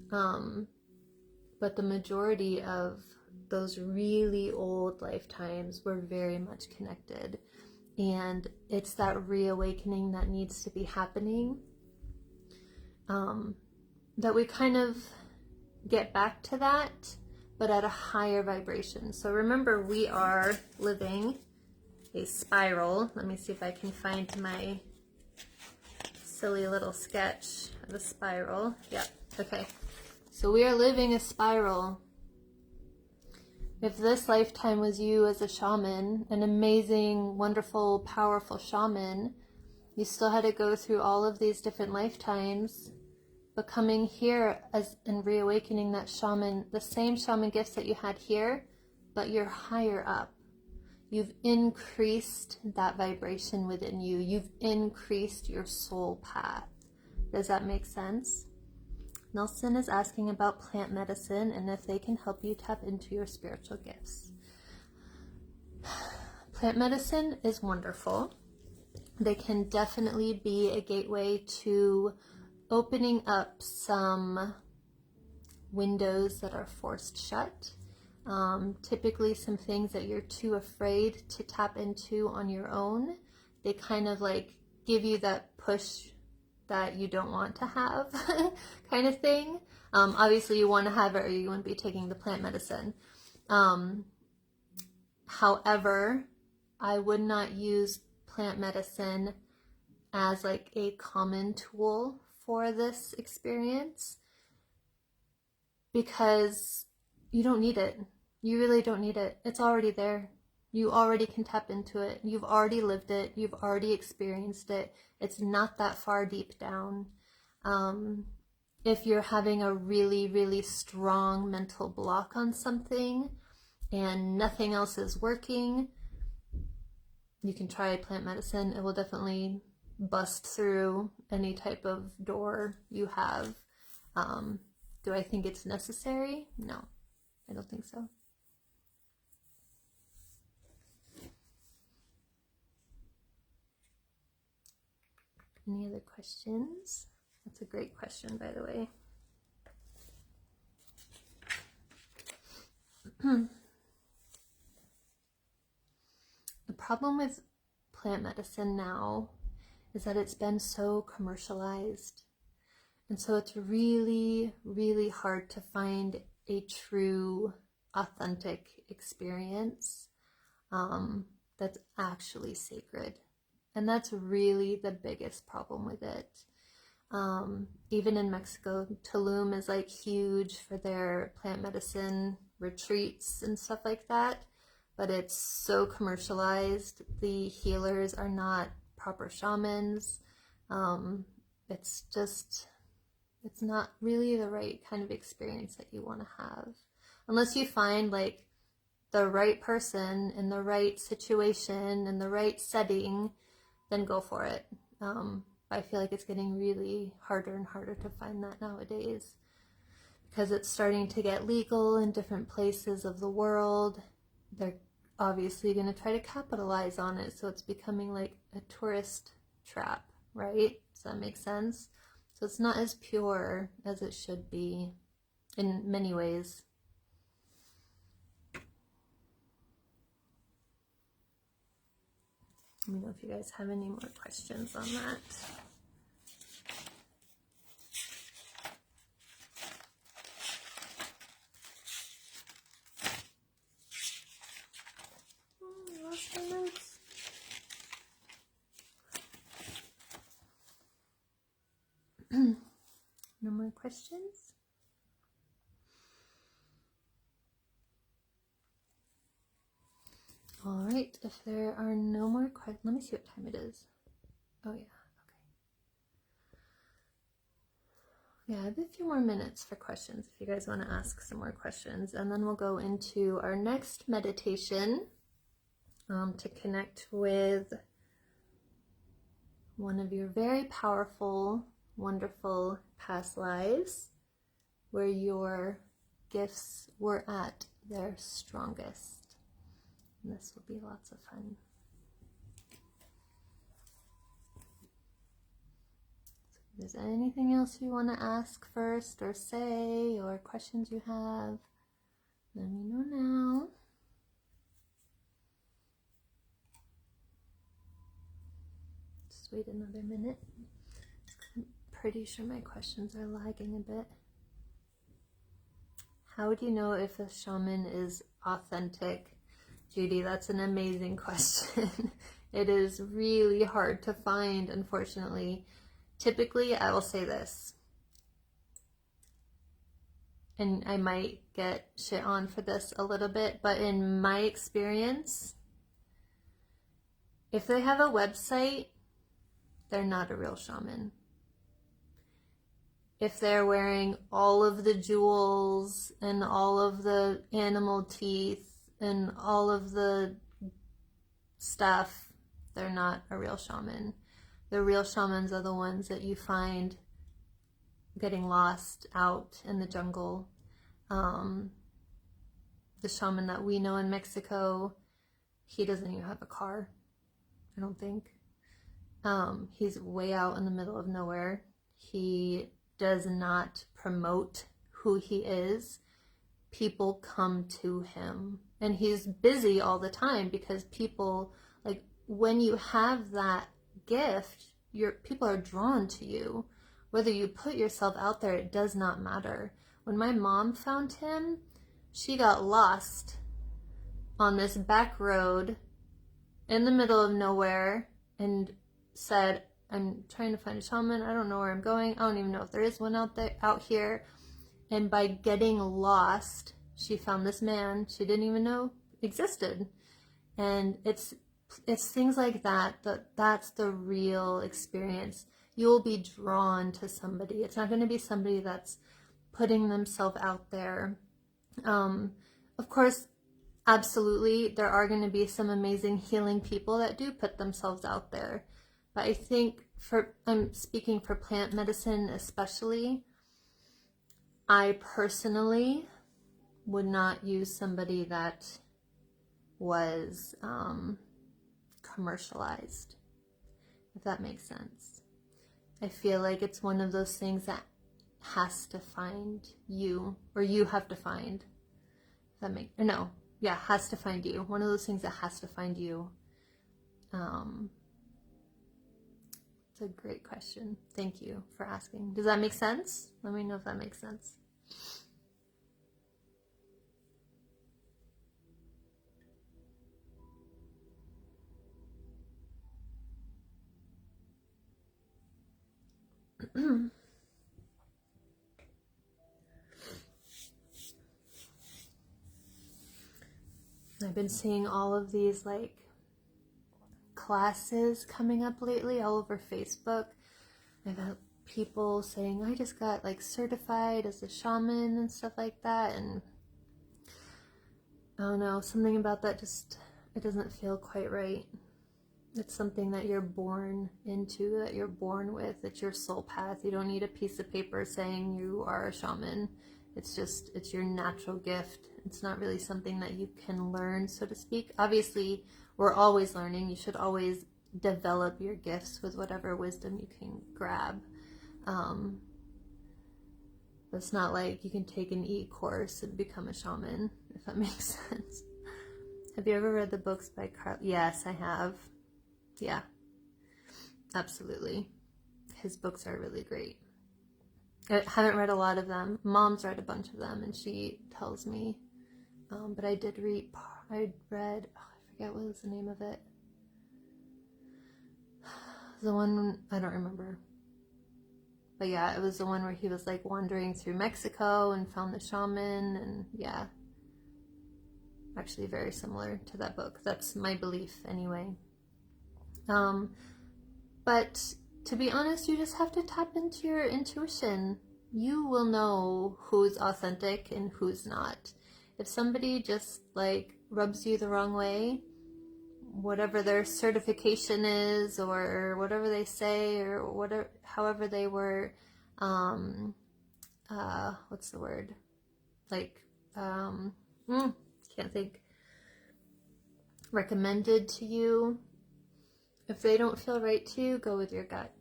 But the majority of those really old lifetimes were very much connected. And it's that reawakening that needs to be happening. That we kind of get back to that, but at a higher vibration. So remember, we are living a spiral. Let me see if I can find my silly little sketch of a spiral. Yep, okay. So we are living a spiral. If this lifetime was you as a shaman, an amazing, wonderful, powerful shaman, you still had to go through all of these different lifetimes, but coming here as and reawakening that shaman, the same shaman gifts that you had here, but you're higher up. You've increased that vibration within you. You've increased your soul path. Does that make sense? Nelson is asking about plant medicine and if they can help you tap into your spiritual gifts. Plant medicine is wonderful. They can definitely be a gateway to opening up some windows that are forced shut. Typically some things that you're too afraid to tap into on your own. They kind of like give you that push that you don't want to have kind of thing. Obviously you want to have it or you wouldn't be taking the plant medicine. However, I would not use plant medicine as like a common tool for this experience because you don't need it. You really don't need it. It's already there. You already can tap into it. You've already lived it. You've already experienced it. It's not that far deep down. If you're having a really, really strong mental block on something and nothing else is working, you can try plant medicine. It will definitely bust through any type of door you have. Do I think it's necessary? No, I don't think so. Any other questions? That's a great question, by the way. The problem with plant medicine now is that it's been so commercialized. And so it's really, really hard to find a true, authentic experience that's actually sacred. And that's really the biggest problem with it. Even in Mexico, Tulum is like huge for their plant medicine retreats and stuff like that, but it's so commercialized. The healers are not proper shamans. It's not really the right kind of experience that you want to have. Unless you find like the right person in the right situation in the right setting, then go for it. I feel like it's getting really harder and harder to find that nowadays because it's starting to get legal in different places of the world. They're obviously going to try to capitalize on it, so it's becoming like a tourist trap, right? Does that make sense? So it's not as pure as it should be in many ways. Let me know if you guys have any more questions on that. I lost my notes. No more questions? All right, if there are no more questions, let me see what time it is. Oh yeah, okay. Yeah, I have a few more minutes for questions if you guys want to ask some more questions, and then we'll go into our next meditation to connect with one of your very powerful, wonderful past lives where your gifts were at their strongest. And this will be lots of fun. So if there's anything else you want to ask first or say, or questions you have, let me know now. Just wait another minute. I'm pretty sure my questions are lagging a bit. How would you know if a shaman is authentic? Judy, that's an amazing question. It is really hard to find, unfortunately. Typically, I will say this, and I might get shit on for this a little bit, but in my experience, if they have a website, they're not a real shaman. If they're wearing all of the jewels and all of the animal teeth and all of the stuff, they're not a real shaman. The real shamans are the ones that you find getting lost out in the jungle. The shaman that we know in Mexico, he doesn't even have a car, I don't think. He's way out in the middle of nowhere. He does not promote who he is. People come to him, and he's busy all the time because people, like, when you have that gift, people are drawn to you. Whether you put yourself out there, it does not matter. When my mom found him, she got lost on this back road in the middle of nowhere and said, I'm trying to find a shaman. I don't know where I'm going. I don't even know if there is one out here. And by getting lost, she found this man she didn't even know existed. And it's things like that that's the real experience. You'll be drawn to somebody. It's not going to be somebody that's putting themselves out there. Of course, absolutely, there are going to be some amazing healing people that do put themselves out there. But I think I'm speaking for plant medicine especially, I personally would not use somebody that was commercialized, if that makes sense. I feel like it's one of those things that has to find you, or you have to find. Has to find you. One of those things that has to find you. It's a great question. Thank you for asking. Does that make sense? Let me know if that makes sense. I've been seeing all of these like classes coming up lately all over Facebook. I've had people saying, I just got like certified as a shaman and stuff like that, and I don't know, something about that just, it doesn't feel quite right. It's something that you're born into, that you're born with. It's your soul path. You don't need a piece of paper saying you are a shaman. It's just, it's your natural gift. It's not really something that you can learn, so to speak. Obviously, we're always learning. You should always develop your gifts with whatever wisdom you can grab. But it's not like you can take an e-course and become a shaman, if that makes sense. Have you ever read the books by Carl? Yes, I have. Yeah, absolutely. His books are really great. I haven't read a lot of them. Mom's read a bunch of them, and she tells me. But I did read, I read, oh, I forget what was the name of it. The one, I don't remember. But yeah, it was the one where he was like wandering through Mexico and found the shaman, and yeah. Actually very similar to that book. That's my belief anyway. But to be honest, you just have to tap into your intuition. You will know who's authentic and who's not. If somebody just like rubs you the wrong way, whatever their certification is or whatever they say or whatever, however they were, what's the word? Like, can't think. Recommended to you. If they don't feel right to you, go with your gut.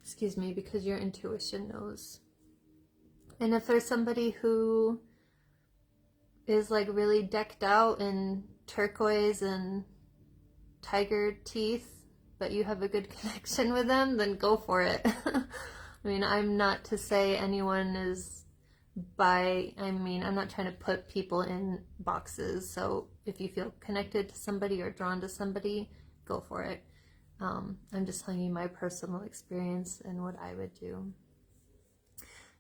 Excuse me, because your intuition knows. And if there's somebody who is like really decked out in turquoise and tiger teeth, but you have a good connection with them, then go for it. I mean, I'm not to say anyone is I'm not trying to put people in boxes. So if you feel connected to somebody or drawn to somebody, go for it. I'm just telling you my personal experience and what I would do.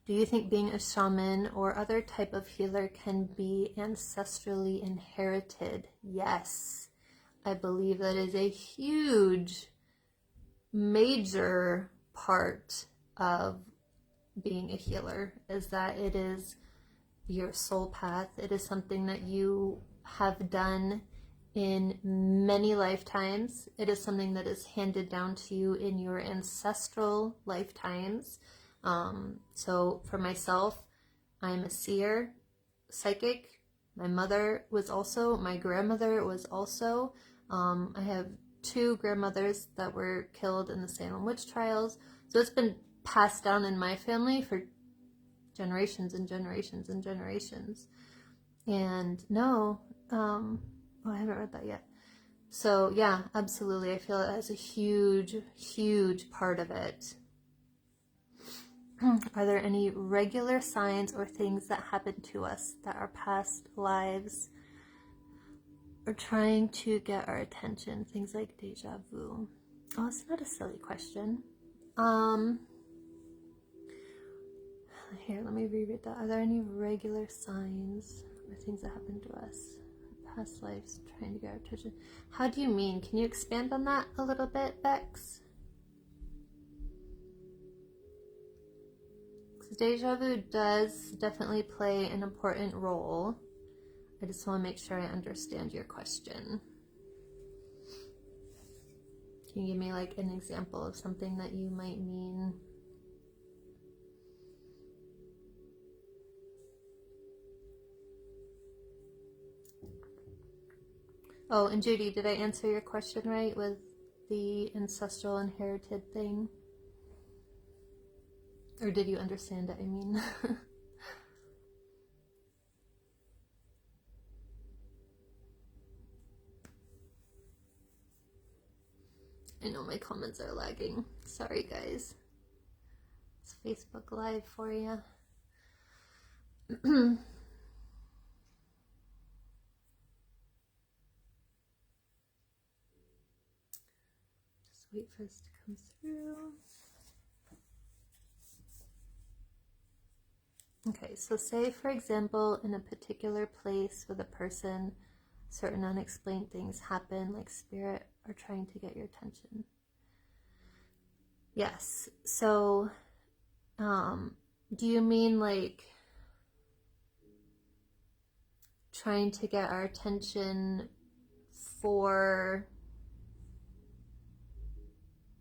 Do you think being a shaman or other type of healer can be ancestrally inherited? Yes. I believe that is a huge, major part of being a healer, is that it is your soul path. It is something that you have done in many lifetimes. It is something that is handed down to you in your ancestral lifetimes. So for myself, I'm a seer, psychic. My mother was also, my grandmother was also. I have 2 grandmothers that were killed in the Salem witch trials. So it's been passed down in my family for generations and generations and generations. And no, I haven't read that yet. So yeah, absolutely. I feel it as a huge, huge part of it. Are there any regular signs or things that happen to us that our past lives are trying to get our attention? Things like deja vu. Oh, it's not a silly question. Here, let me reread that. Are there any regular signs or things that happen to us? Past lives trying to get our attention. How do you mean? Can you expand on that a little bit, Bex? Because deja vu does definitely play an important role. I just want to make sure I understand your question. Can you give me like an example of something that you might mean? Oh, and Judy, did I answer your question right with the ancestral inherited thing? Or did you understand it, I mean? I know my comments are lagging. Sorry, guys. It's Facebook Live for you. Just wait for this to come through. Okay, so say, for example, in a particular place with a person, certain unexplained things happen, like spirit are trying to get your attention. Yes, so do you mean like trying to get our attention for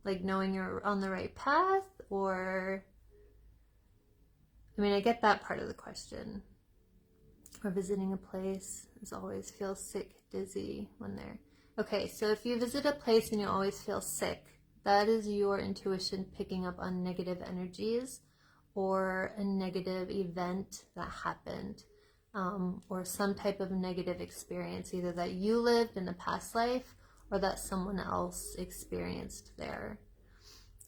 like knowing you're on the right path? Or, I mean, I get that part of the question. Or visiting a place is always feel sick, dizzy when they're... Okay, so if you visit a place and you always feel sick, that is your intuition picking up on negative energies or a negative event that happened, or some type of negative experience, either that you lived in a past life or that someone else experienced there.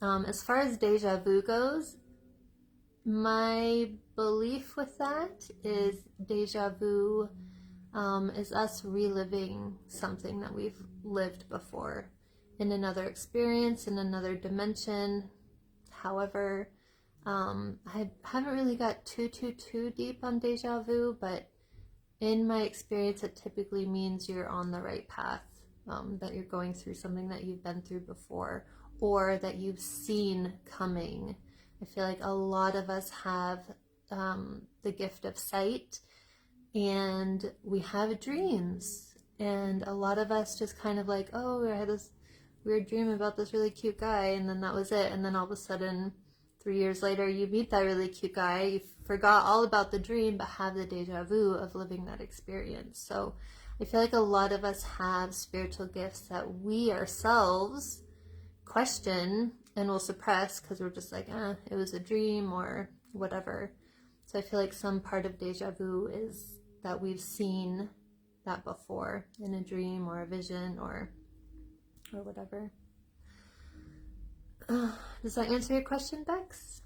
As far as deja vu goes, my belief with that is deja vu is us reliving something that we've lived before in another experience, in another dimension. However, I haven't really got too deep on deja vu, but in my experience, it typically means you're on the right path, that you're going through something that you've been through before, or that you've seen coming. I feel like a lot of us have the gift of sight, and we have dreams, and a lot of us just kind of like, oh, I had this weird dream about this really cute guy, and then that was it. And then all of a sudden 3 years later you meet that really cute guy, you forgot all about the dream but have the deja vu of living that experience. So I feel like a lot of us have spiritual gifts that we ourselves question and will suppress because we're just like, it was a dream or whatever. So I feel like some part of deja vu is that we've seen that before in a dream or a vision or whatever. Does that answer your question, Bex?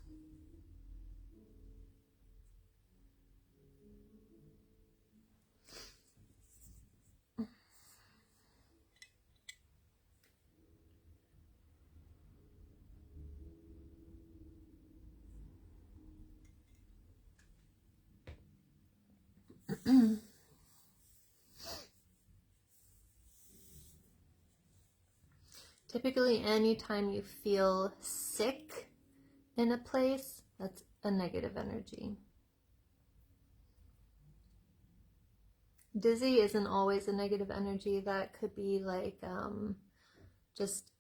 Typically, anytime you feel sick in a place, that's a negative energy. Dizzy isn't always a negative energy. That could be like just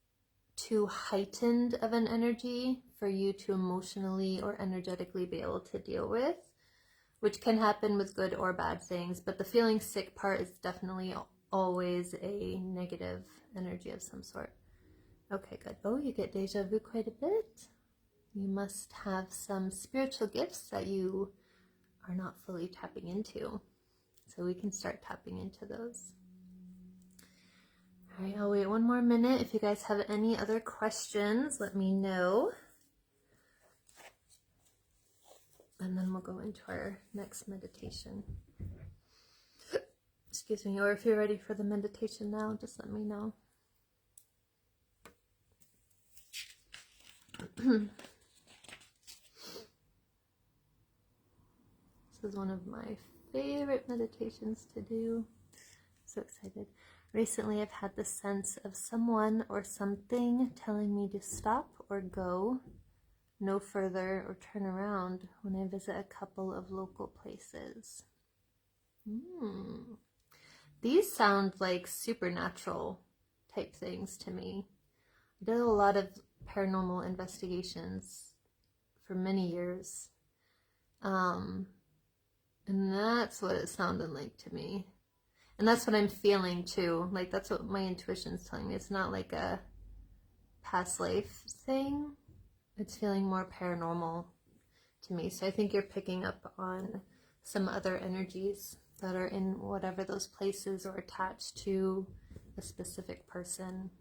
too heightened of an energy for you to emotionally or energetically be able to deal with, which can happen with good or bad things. But the feeling sick part is definitely always a negative energy of some sort. Okay, good. Oh, you get deja vu quite a bit. You must have some spiritual gifts that you are not fully tapping into. So we can start tapping into those. All right, I'll wait one more minute. If you guys have any other questions, let me know. And then we'll go into our next meditation. Excuse me, or if you're ready for the meditation now, just let me know. This is one of my favorite meditations to do. So excited. Recently, I've had the sense of someone or something telling me to stop or go no further or turn around when I visit a couple of local places. These sound like supernatural type things to me. I did a lot of paranormal investigations for many years. And that's what it sounded like to me. And that's what I'm feeling too. Like, that's what my intuition's telling me. It's not like a past life thing. It's feeling more paranormal to me. So I think you're picking up on some other energies that are in whatever those places or attached to a specific person.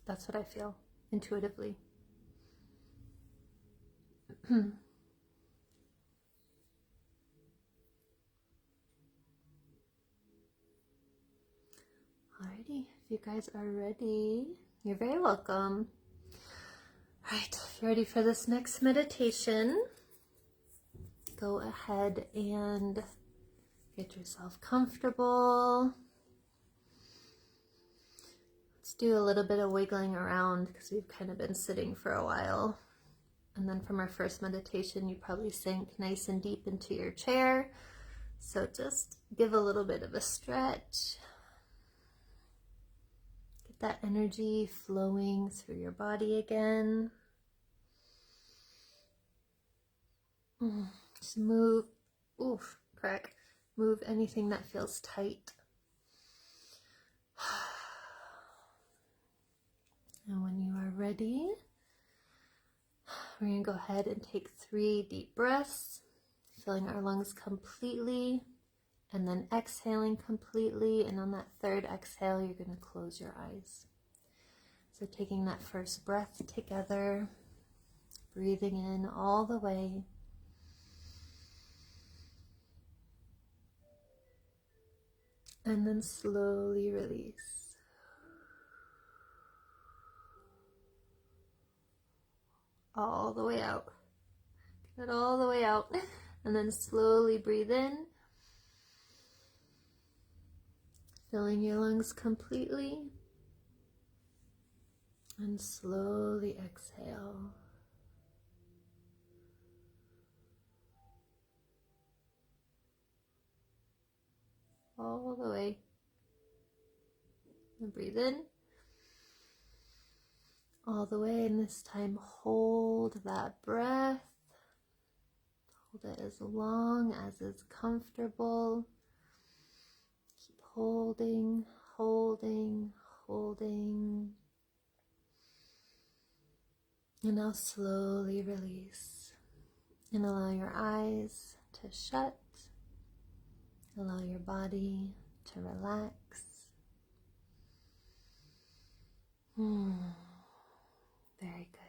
That's what I feel intuitively. Alrighty, if you guys are ready, you're very welcome. Alright, if you're ready for this next meditation, go ahead and get yourself comfortable. Let's do a little bit of wiggling around because we've kind of been sitting for a while. And then from our first meditation, you probably sank nice and deep into your chair. So just give a little bit of a stretch. Get that energy flowing through your body again. Just move, move anything that feels tight. And when you are ready, we're going to go ahead and take 3 deep breaths, filling our lungs completely, and then exhaling completely. And on that 3rd exhale, you're going to close your eyes. So taking that first breath together, breathing in all the way. And then slowly release. All the way out. Get it all the way out. And then slowly breathe in. Filling your lungs completely. And slowly exhale. All the way. And breathe in. All the way, and this time hold that breath. Hold it as long as is comfortable. Keep holding, holding, holding. And now slowly release. And allow your eyes to shut. Allow your body to relax. Very good.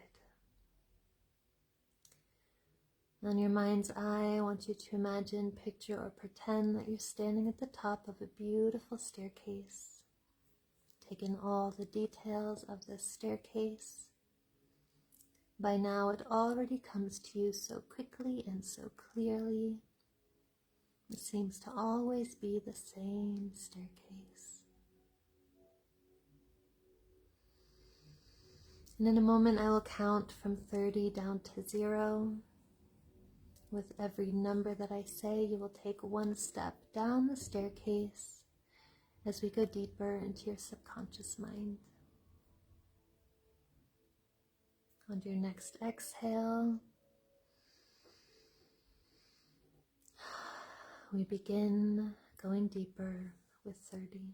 On your mind's eye, I want you to imagine, picture, or pretend that you're standing at the top of a beautiful staircase. Take in all the details of this staircase. By now, it already comes to you so quickly and so clearly. It seems to always be the same staircase. And in a moment, I will count from 30 down to 0. With every number that I say, you will take 1 step down the staircase as we go deeper into your subconscious mind. On your next exhale, we begin going deeper with 30.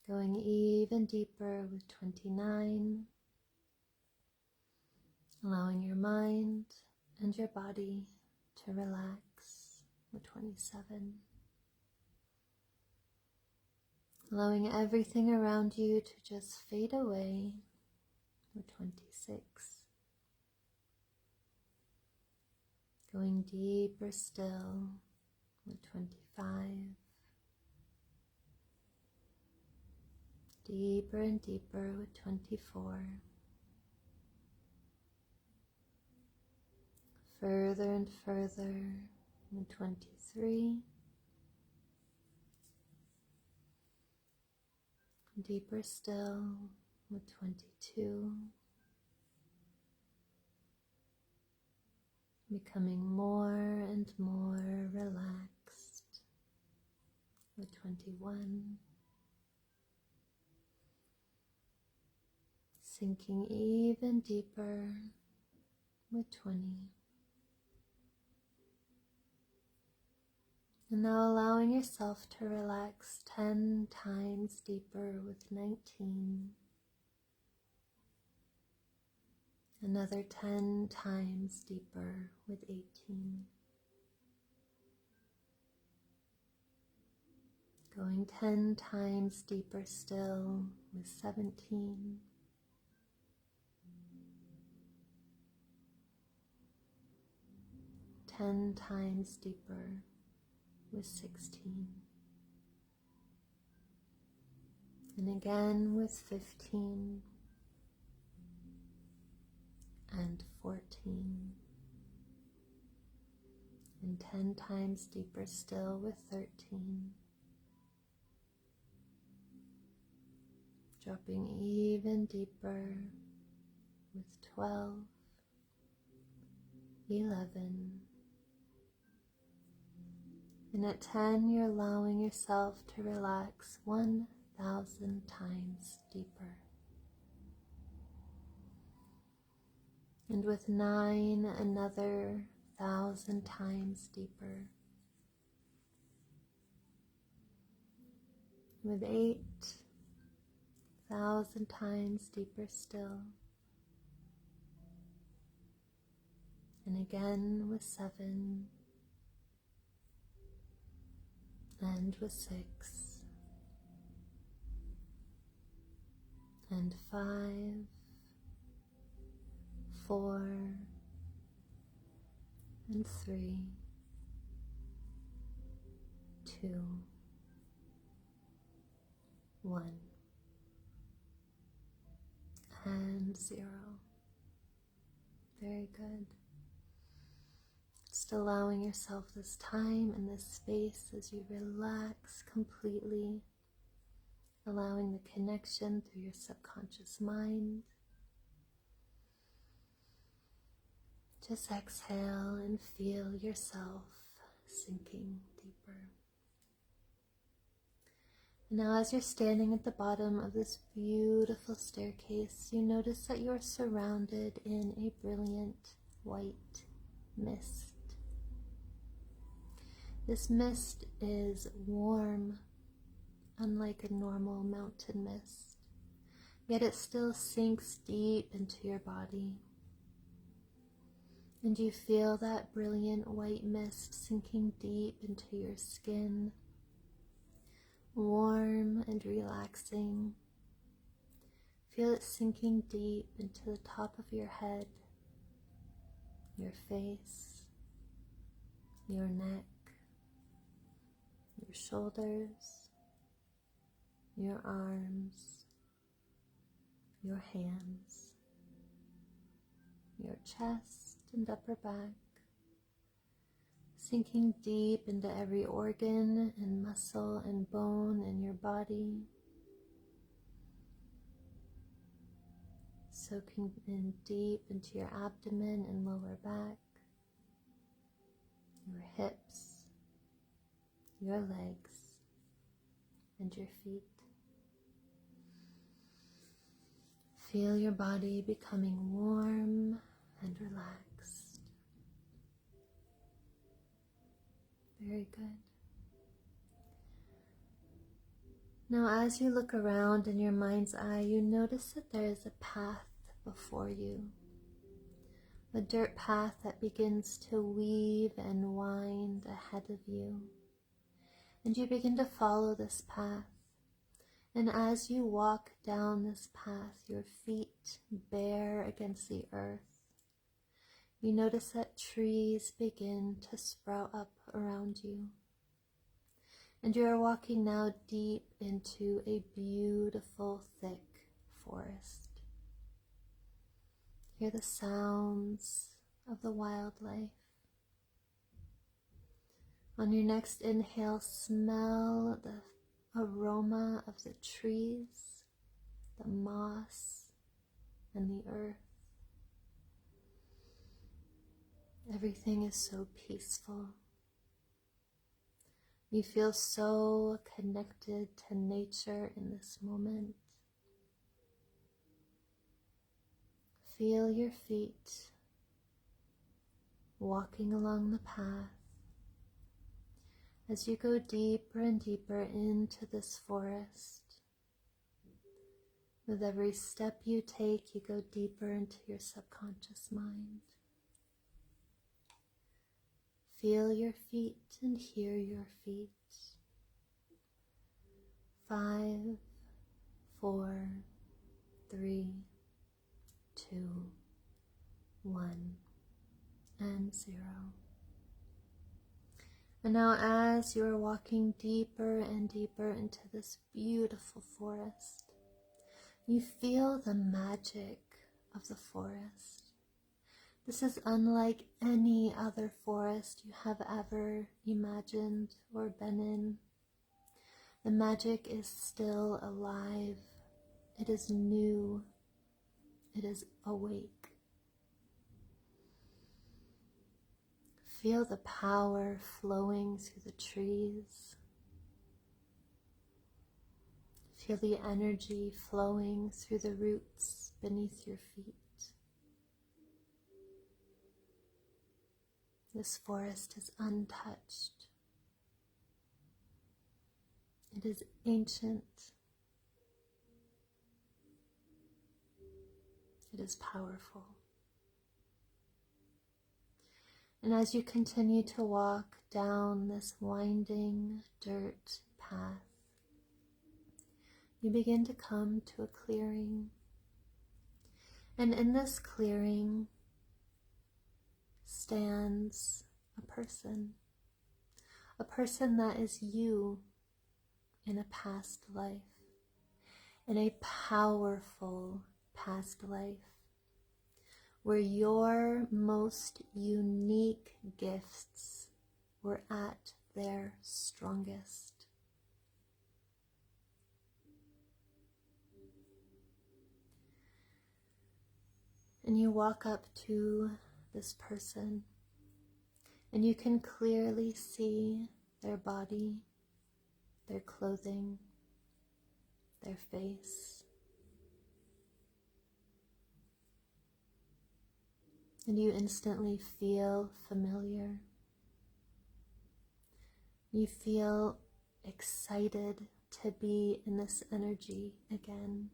Going even deeper with 29. Allowing your mind and your body to relax with 27. Allowing everything around you to just fade away with 26. Going deeper still with 25. Deeper and deeper with 24. Further and further with 23. Deeper still with 22. Becoming more and more relaxed with 21. Sinking even deeper with 20. And now allowing yourself to relax 10 times deeper with 19. Another 10 times deeper with 18. Going going 10 times deeper still with 17. 10 times deeper with 16. And again with 15 and 14. And 10 times deeper still with 13. Dropping even deeper with 12, 11. And at 10, you're allowing yourself to relax 1,000 times deeper. And with 9, another 1,000 times deeper. With 8, 1,000 times deeper still. And again with 7. And with 6. And 5. 4. And 3. 2. 1. And 0. Very good. Just allowing yourself this time and this space as you relax completely, allowing the connection through your subconscious mind. Just exhale and feel yourself sinking deeper. And now as you're standing at the bottom of this beautiful staircase, you notice that you are surrounded in a brilliant white mist. This mist is warm, unlike a normal mountain mist, yet it still sinks deep into your body. And you feel that brilliant white mist sinking deep into your skin, warm and relaxing. Feel it sinking deep into the top of your head, your face, your neck, your shoulders, your arms, your hands, your chest and upper back, sinking deep into every organ and muscle and bone in your body, soaking in deep into your abdomen and lower back, your hips, your legs, and your feet. Feel your body becoming warm and relaxed. Very good. Now as you look around in your mind's eye, you notice that there is a path before you. A dirt path that begins to weave and wind ahead of you. And you begin to follow this path. And as you walk down this path, your feet bare against the earth, you notice that trees begin to sprout up around you. And you are walking now deep into a beautiful, thick forest. Hear the sounds of the wildlife. On your next inhale, smell the aroma of the trees, the moss, and the earth. Everything is so peaceful. You feel so connected to nature in this moment. Feel your feet walking along the path. As you go deeper and deeper into this forest, with every step you take, you go deeper into your subconscious mind. Feel your feet and hear your feet. 5, 4, 3, 2, 1, and 0. And now as you are walking deeper and deeper into this beautiful forest, you feel the magic of the forest. This is unlike any other forest you have ever imagined or been in. The magic is still alive. It is new. It is awake. Feel the power flowing through the trees. Feel the energy flowing through the roots beneath your feet. This forest is untouched. It is ancient. It is powerful. And as you continue to walk down this winding dirt path, you begin to come to a clearing. And in this clearing stands a person that is you in a past life, in a powerful past life, where your most unique gifts were at their strongest. And you walk up to this person, and you can clearly see their body, their clothing, their face. And you instantly feel familiar. You feel excited to be in this energy again.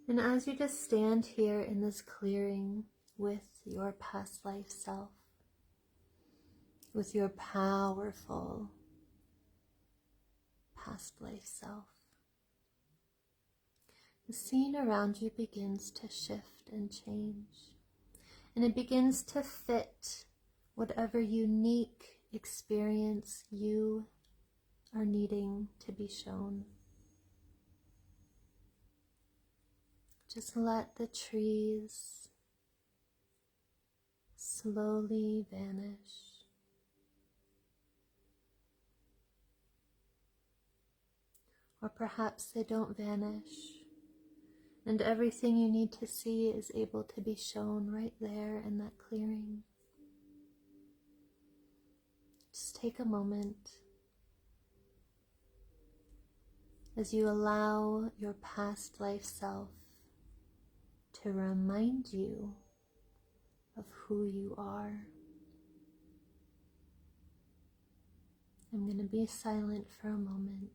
And as you just stand here in this clearing with your past life self, with your powerful past life self, the scene around you begins to shift and change, and it begins to fit whatever unique experience you are needing to be shown. Just let the trees slowly vanish. Or perhaps they don't vanish, and everything you need to see is able to be shown right there in that clearing. Just take a moment as you allow your past life self to remind you of who you are. I'm going to be silent for a moment,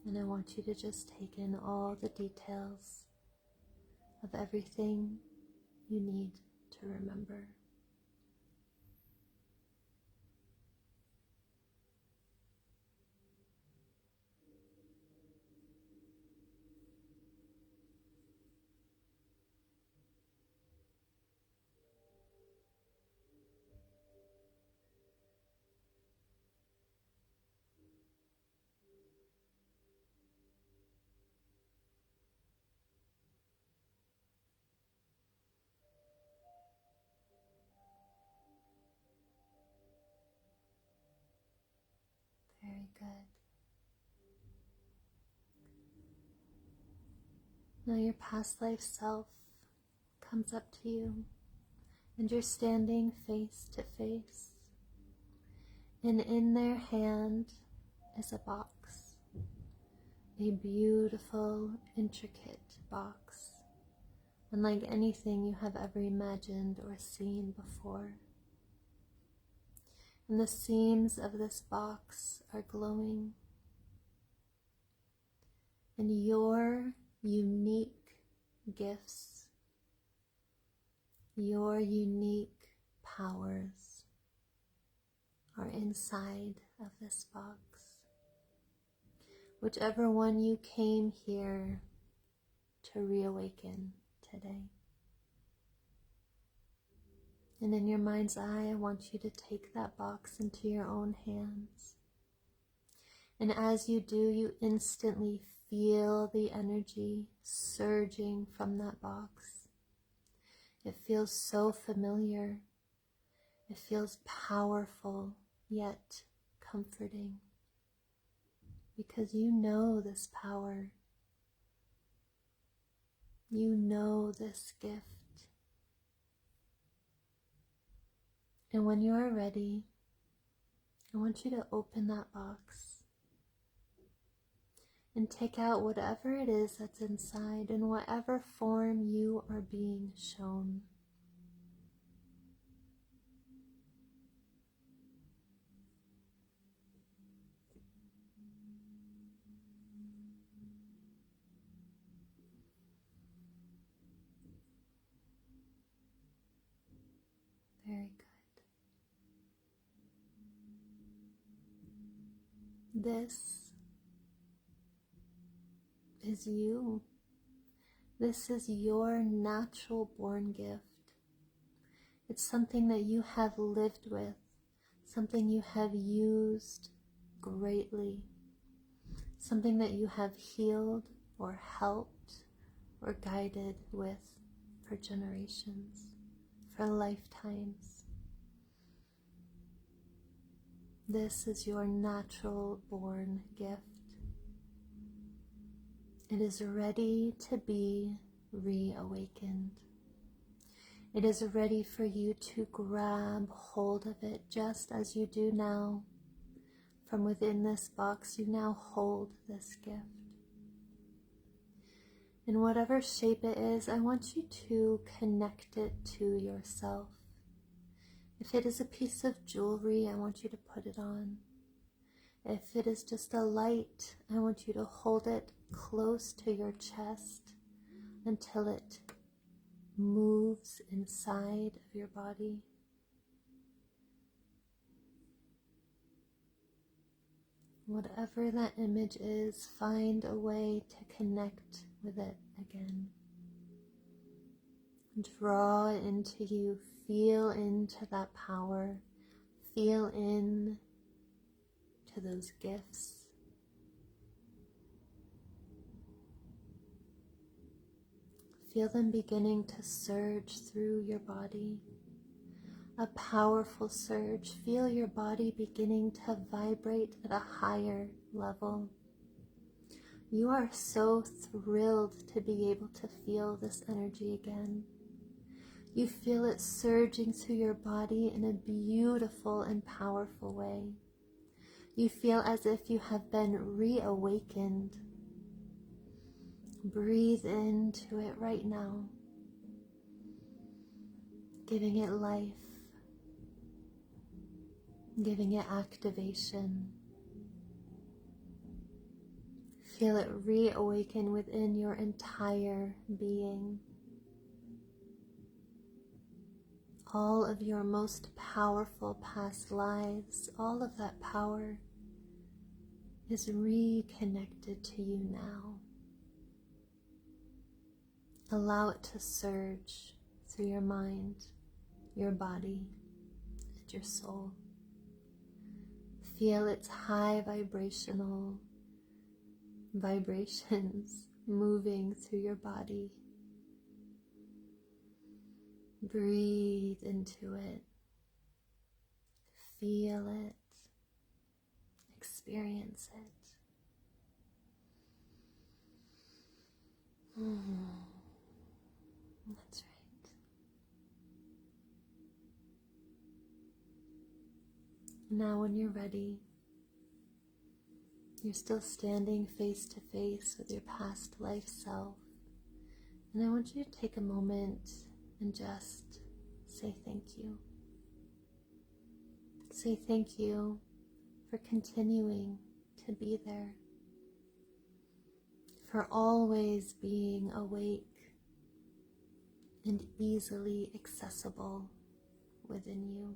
and I want you to just take in all the details of everything you need to remember. Very good. Now your past life self comes up to you, and you're standing face to face, and in their hand is a box, a beautiful, intricate box, unlike anything you have ever imagined or seen before. And the seams of this box are glowing, and your unique gifts, your unique powers are inside of this box, whichever one you came here to reawaken today. And in your mind's eye, I want you to take that box into your own hands. And as you do, you instantly feel the energy surging from that box. It feels so familiar. It feels powerful, yet comforting. Because you know this power. You know this gift. And when you are ready, I want you to open that box and take out whatever it is that's inside in whatever form you are being shown. Very good. This is you. This is your natural born gift. It's something that you have lived with, something you have used greatly, something that you have healed or helped or guided with for generations, for lifetimes. This is your natural born gift. It is ready to be reawakened. It is ready for you to grab hold of it just as you do now. From within this box, you now hold this gift. In whatever shape it is, I want you to connect it to yourself. If it is a piece of jewelry, I want you to put it on. If it is just a light, I want you to hold it close to your chest until it moves inside of your body. Whatever that image is, find a way to connect with it again. Draw it into you, feel into that power, feel in to those gifts. Feel them beginning to surge through your body. A powerful surge. Feel your body beginning to vibrate at a higher level. You are so thrilled to be able to feel this energy again. You feel it surging through your body in a beautiful and powerful way. You feel as if you have been reawakened. Breathe into it right now, giving it life, giving it activation. Feel it reawaken within your entire being. All of your most powerful past lives, all of that power is reconnected to you now. Allow it to surge through your mind, your body, and your soul. Feel its high vibrational vibrations moving through your body. Breathe into it. Feel it. Experience it. That's right. Now when you're ready, you're still standing face to face with your past life self. And I want you to take a moment and just say thank you. Say thank you for continuing to be there, for always being awake and easily accessible within you.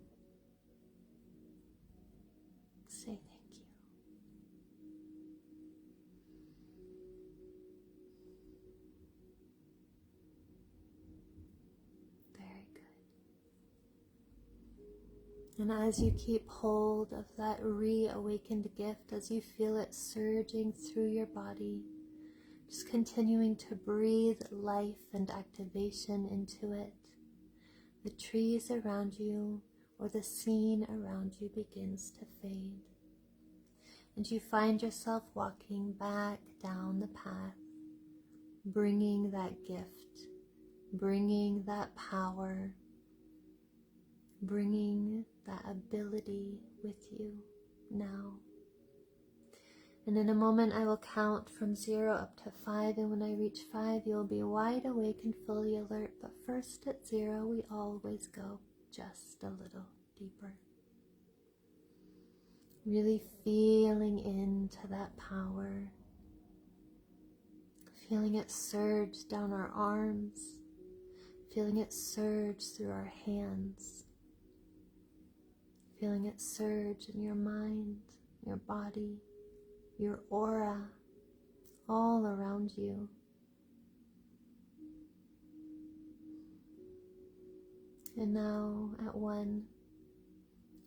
And as you keep hold of that reawakened gift, as you feel it surging through your body, just continuing to breathe life and activation into it, the trees around you or the scene around you begins to fade. And you find yourself walking back down the path, bringing that gift, bringing that power, bringing that ability with you now. And in a moment I will count from 0 up to 5, and when I reach 5 you'll be wide awake and fully alert. But first at 0 we always go just a little deeper. Really feeling into that power, feeling it surge down our arms, feeling it surge through our hands, feeling it surge in your mind, your body, your aura, all around you. And now at 1,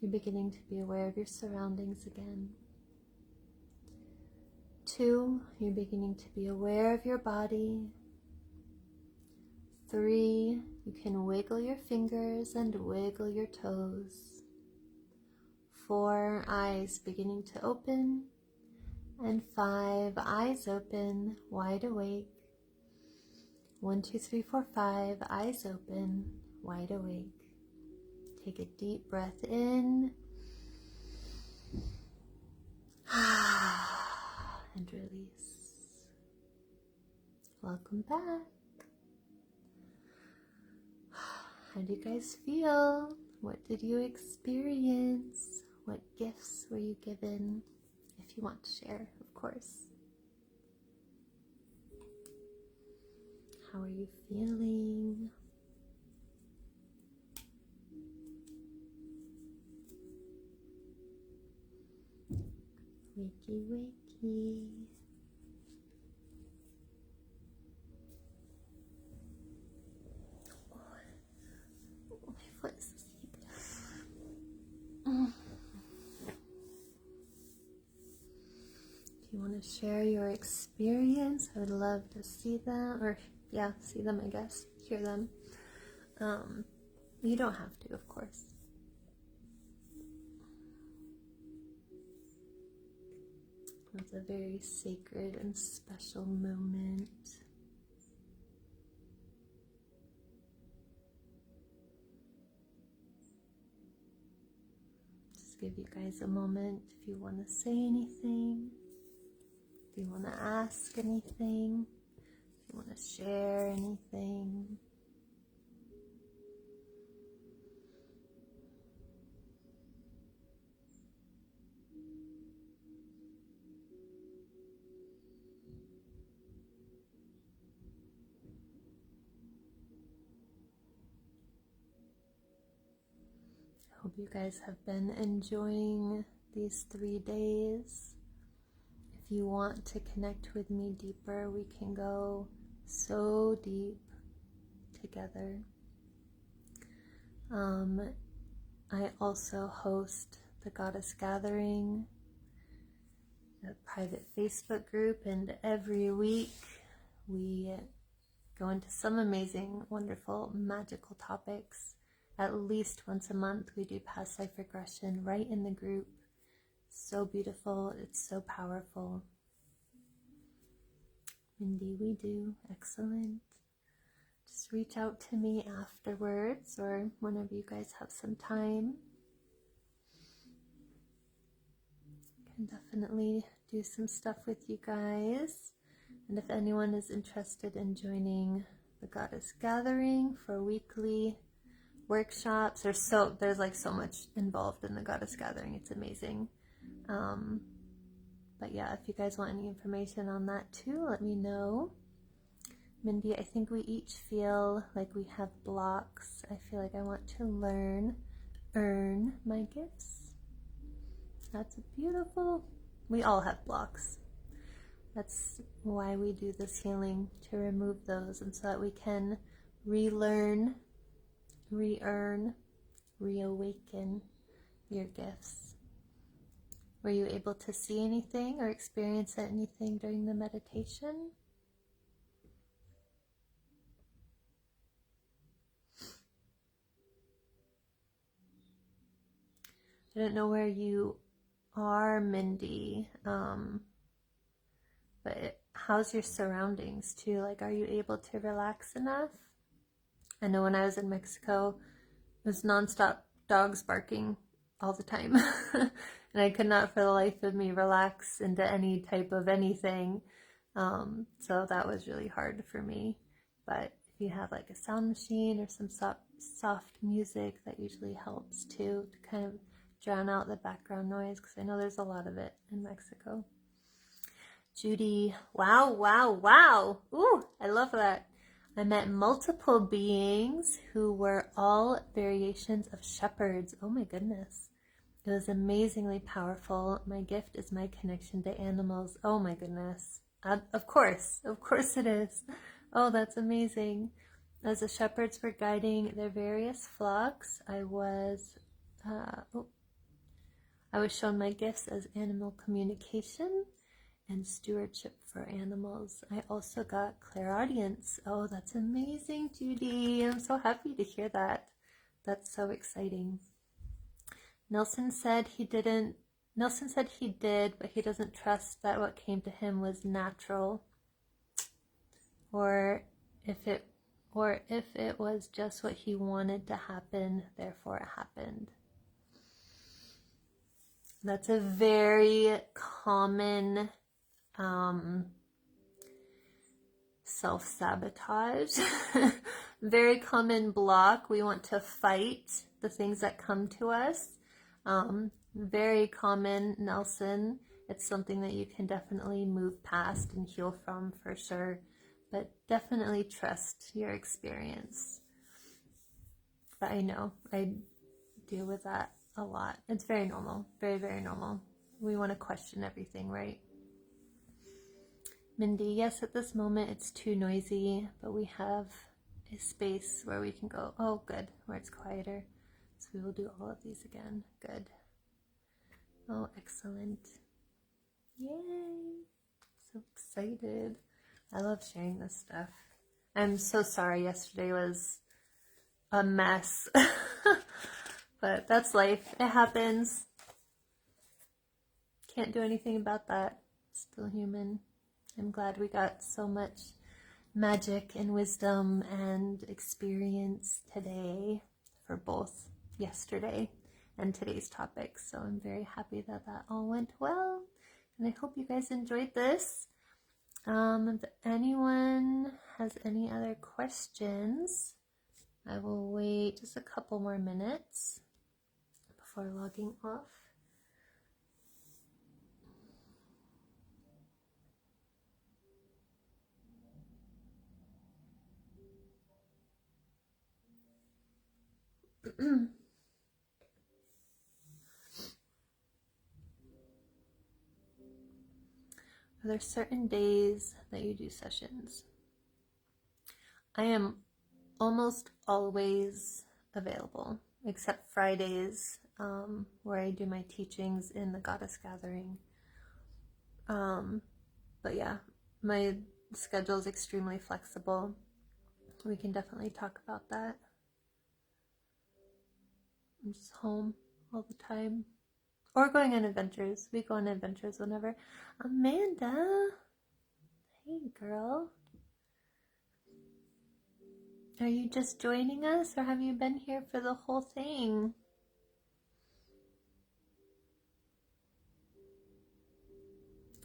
you're beginning to be aware of your surroundings again. 2, you're beginning to be aware of your body. 3, you can wiggle your fingers and wiggle your toes. 4, eyes beginning to open. And 5, eyes open, wide awake. 1, 2, 3, 4, 5, eyes open, wide awake. Take a deep breath in and release. Welcome back. How do you guys feel? What did you experience? What gifts were you given? If you want to share, of course. How are you feeling? Wakey, wakey. Oh, my foot is asleep. If you want to share your experience, I would love to see them, or yeah, see them, I guess, hear them. You don't have to, of course. It's a very sacred and special moment. Just give you guys a moment if you want to say anything, if you want to ask anything, if you want to share anything. Hope you guys have been enjoying these 3 days. If you want to connect with me deeper, we can go so deep together. I also host the Goddess Gathering, a private Facebook group, and every week we go into some amazing, wonderful, magical topics. At least once a month we do past life regression right in the group. So beautiful, it's so powerful. Indeed we do. Excellent. Just reach out to me afterwards or whenever you guys have some time. I can definitely do some stuff with you guys. And if anyone is interested in joining the Goddess Gathering for weekly workshops, there's like so much involved in the Goddess Gathering. It's amazing. But yeah, if you guys want any information on that too, let me know. Mindy, I think we each feel like we have blocks. I feel like I want to earn my gifts. That's beautiful. We all have blocks. That's why we do this healing, to remove those, and so that we can relearn, re-earn, reawaken your gifts? Were you able to see anything or experience anything during the meditation? I don't know where you are, Mindy, but how's your surroundings too? Like, are you able to relax enough? I know when I was in Mexico, it was nonstop dogs barking all the time. And I could not for the life of me relax into any type of anything. So that was really hard for me. But if you have like a sound machine or some soft music, that usually helps too, to kind of drown out the background noise, because I know there's a lot of it in Mexico. Judy, wow, wow, wow. Ooh, I love that. I met multiple beings who were all variations of shepherds. Oh my goodness. It was amazingly powerful. My gift is my connection to animals. Oh my goodness. Of course it is. Oh, that's amazing. As the shepherds were guiding their various flocks, I was shown my gifts as animal communication and stewardship for animals. I also got clairaudience. Oh, that's amazing, Judy. I'm so happy to hear that. That's so exciting. Nelson said he did, but he doesn't trust that what came to him was natural, or if it was just what he wanted to happen, therefore it happened. That's a very common self-sabotage. Very common block. We want to fight the things that come to us. Very common, Nelson. It's something that you can definitely move past and heal from for sure. But definitely trust your experience. But I know, I deal with that a lot. It's very normal. Very, very normal. We want to question everything, right? Mindy, yes, at this moment it's too noisy, but we have a space where we can go, oh good, where it's quieter. So we will do all of these again. Good. Oh, excellent. Yay. So excited. I love sharing this stuff. I'm so sorry yesterday was a mess. But that's life. It happens. Can't do anything about that. Still human. I'm glad we got so much magic and wisdom and experience today for both yesterday and today's topics. So I'm very happy that that all went well. And I hope you guys enjoyed this. If anyone has any other questions, I will wait just a couple more minutes before logging off. Are there certain days that you do sessions? I am almost always available, except Fridays, where I do my teachings in the Goddess Gathering. But yeah, my schedule is extremely flexible. We can definitely talk about that. I'm just home all the time. Or going on adventures. We go on adventures whenever. Amanda! Hey, girl. Are you just joining us, or have you been here for the whole thing?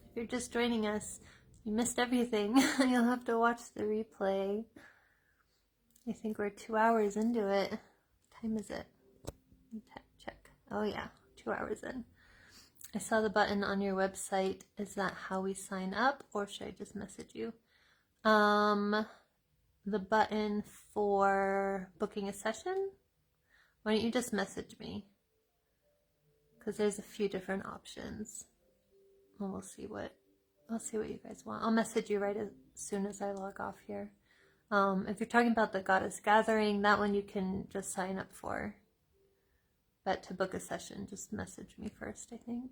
If you're just joining us, you missed everything. You'll have to watch the replay. I think we're 2 hours into it. What time is it? Check. Oh yeah, 2 hours in. I saw the button on your website. Is that how we sign up, or should I just message you? The button for booking a session? Why don't you just message me? Because there's a few different options. And I'll see what you guys want. I'll message you right as soon as I log off here. If you're talking about the Goddess Gathering, that one you can just sign up for. But to book a session, just message me first, I think.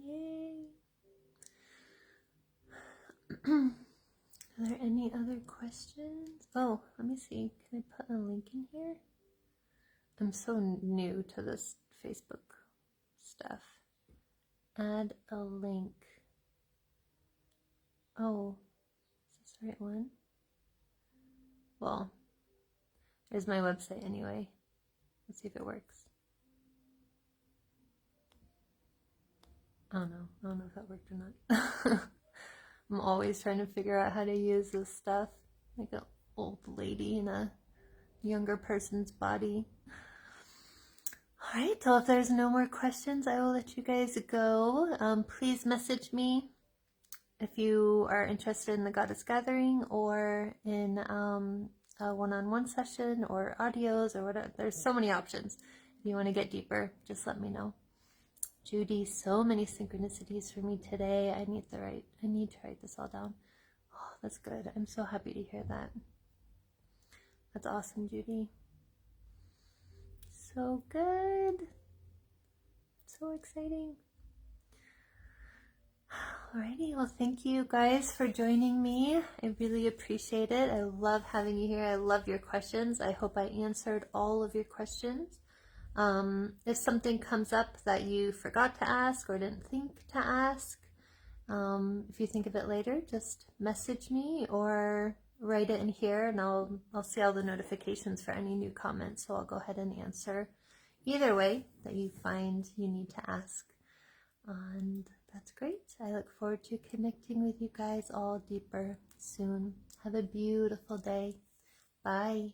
Yay. Are there any other questions? Oh, let me see. Can I put a link in here? I'm so new to this Facebook stuff. Add a link. Oh, is this the right one? Well, there's my website anyway. Let's see if it works. Oh no, I don't know if that worked or not. I'm always trying to figure out how to use this stuff. Like an old lady in a younger person's body. Alright, so if there's no more questions, I will let you guys go. Please message me if you are interested in the Goddess Gathering or in a one-on-one session or audios or whatever. There's so many options. If you want to get deeper, just let me know. Judy, so many synchronicities for me today. I need to write this all down. Oh, that's good. I'm so happy to hear that. That's awesome, Judy. So good. So exciting. Alrighty, well, thank you guys for joining me. I really appreciate it. I love having you here. I love your questions. I hope I answered all of your questions. If something comes up that you forgot to ask or didn't think to ask, if you think of it later, just message me or write it in here, and I'll see all the notifications for any new comments, so I'll go ahead and answer either way that you find you need to ask. And that's great. I look forward to connecting with you guys all deeper soon. Have a beautiful day. Bye.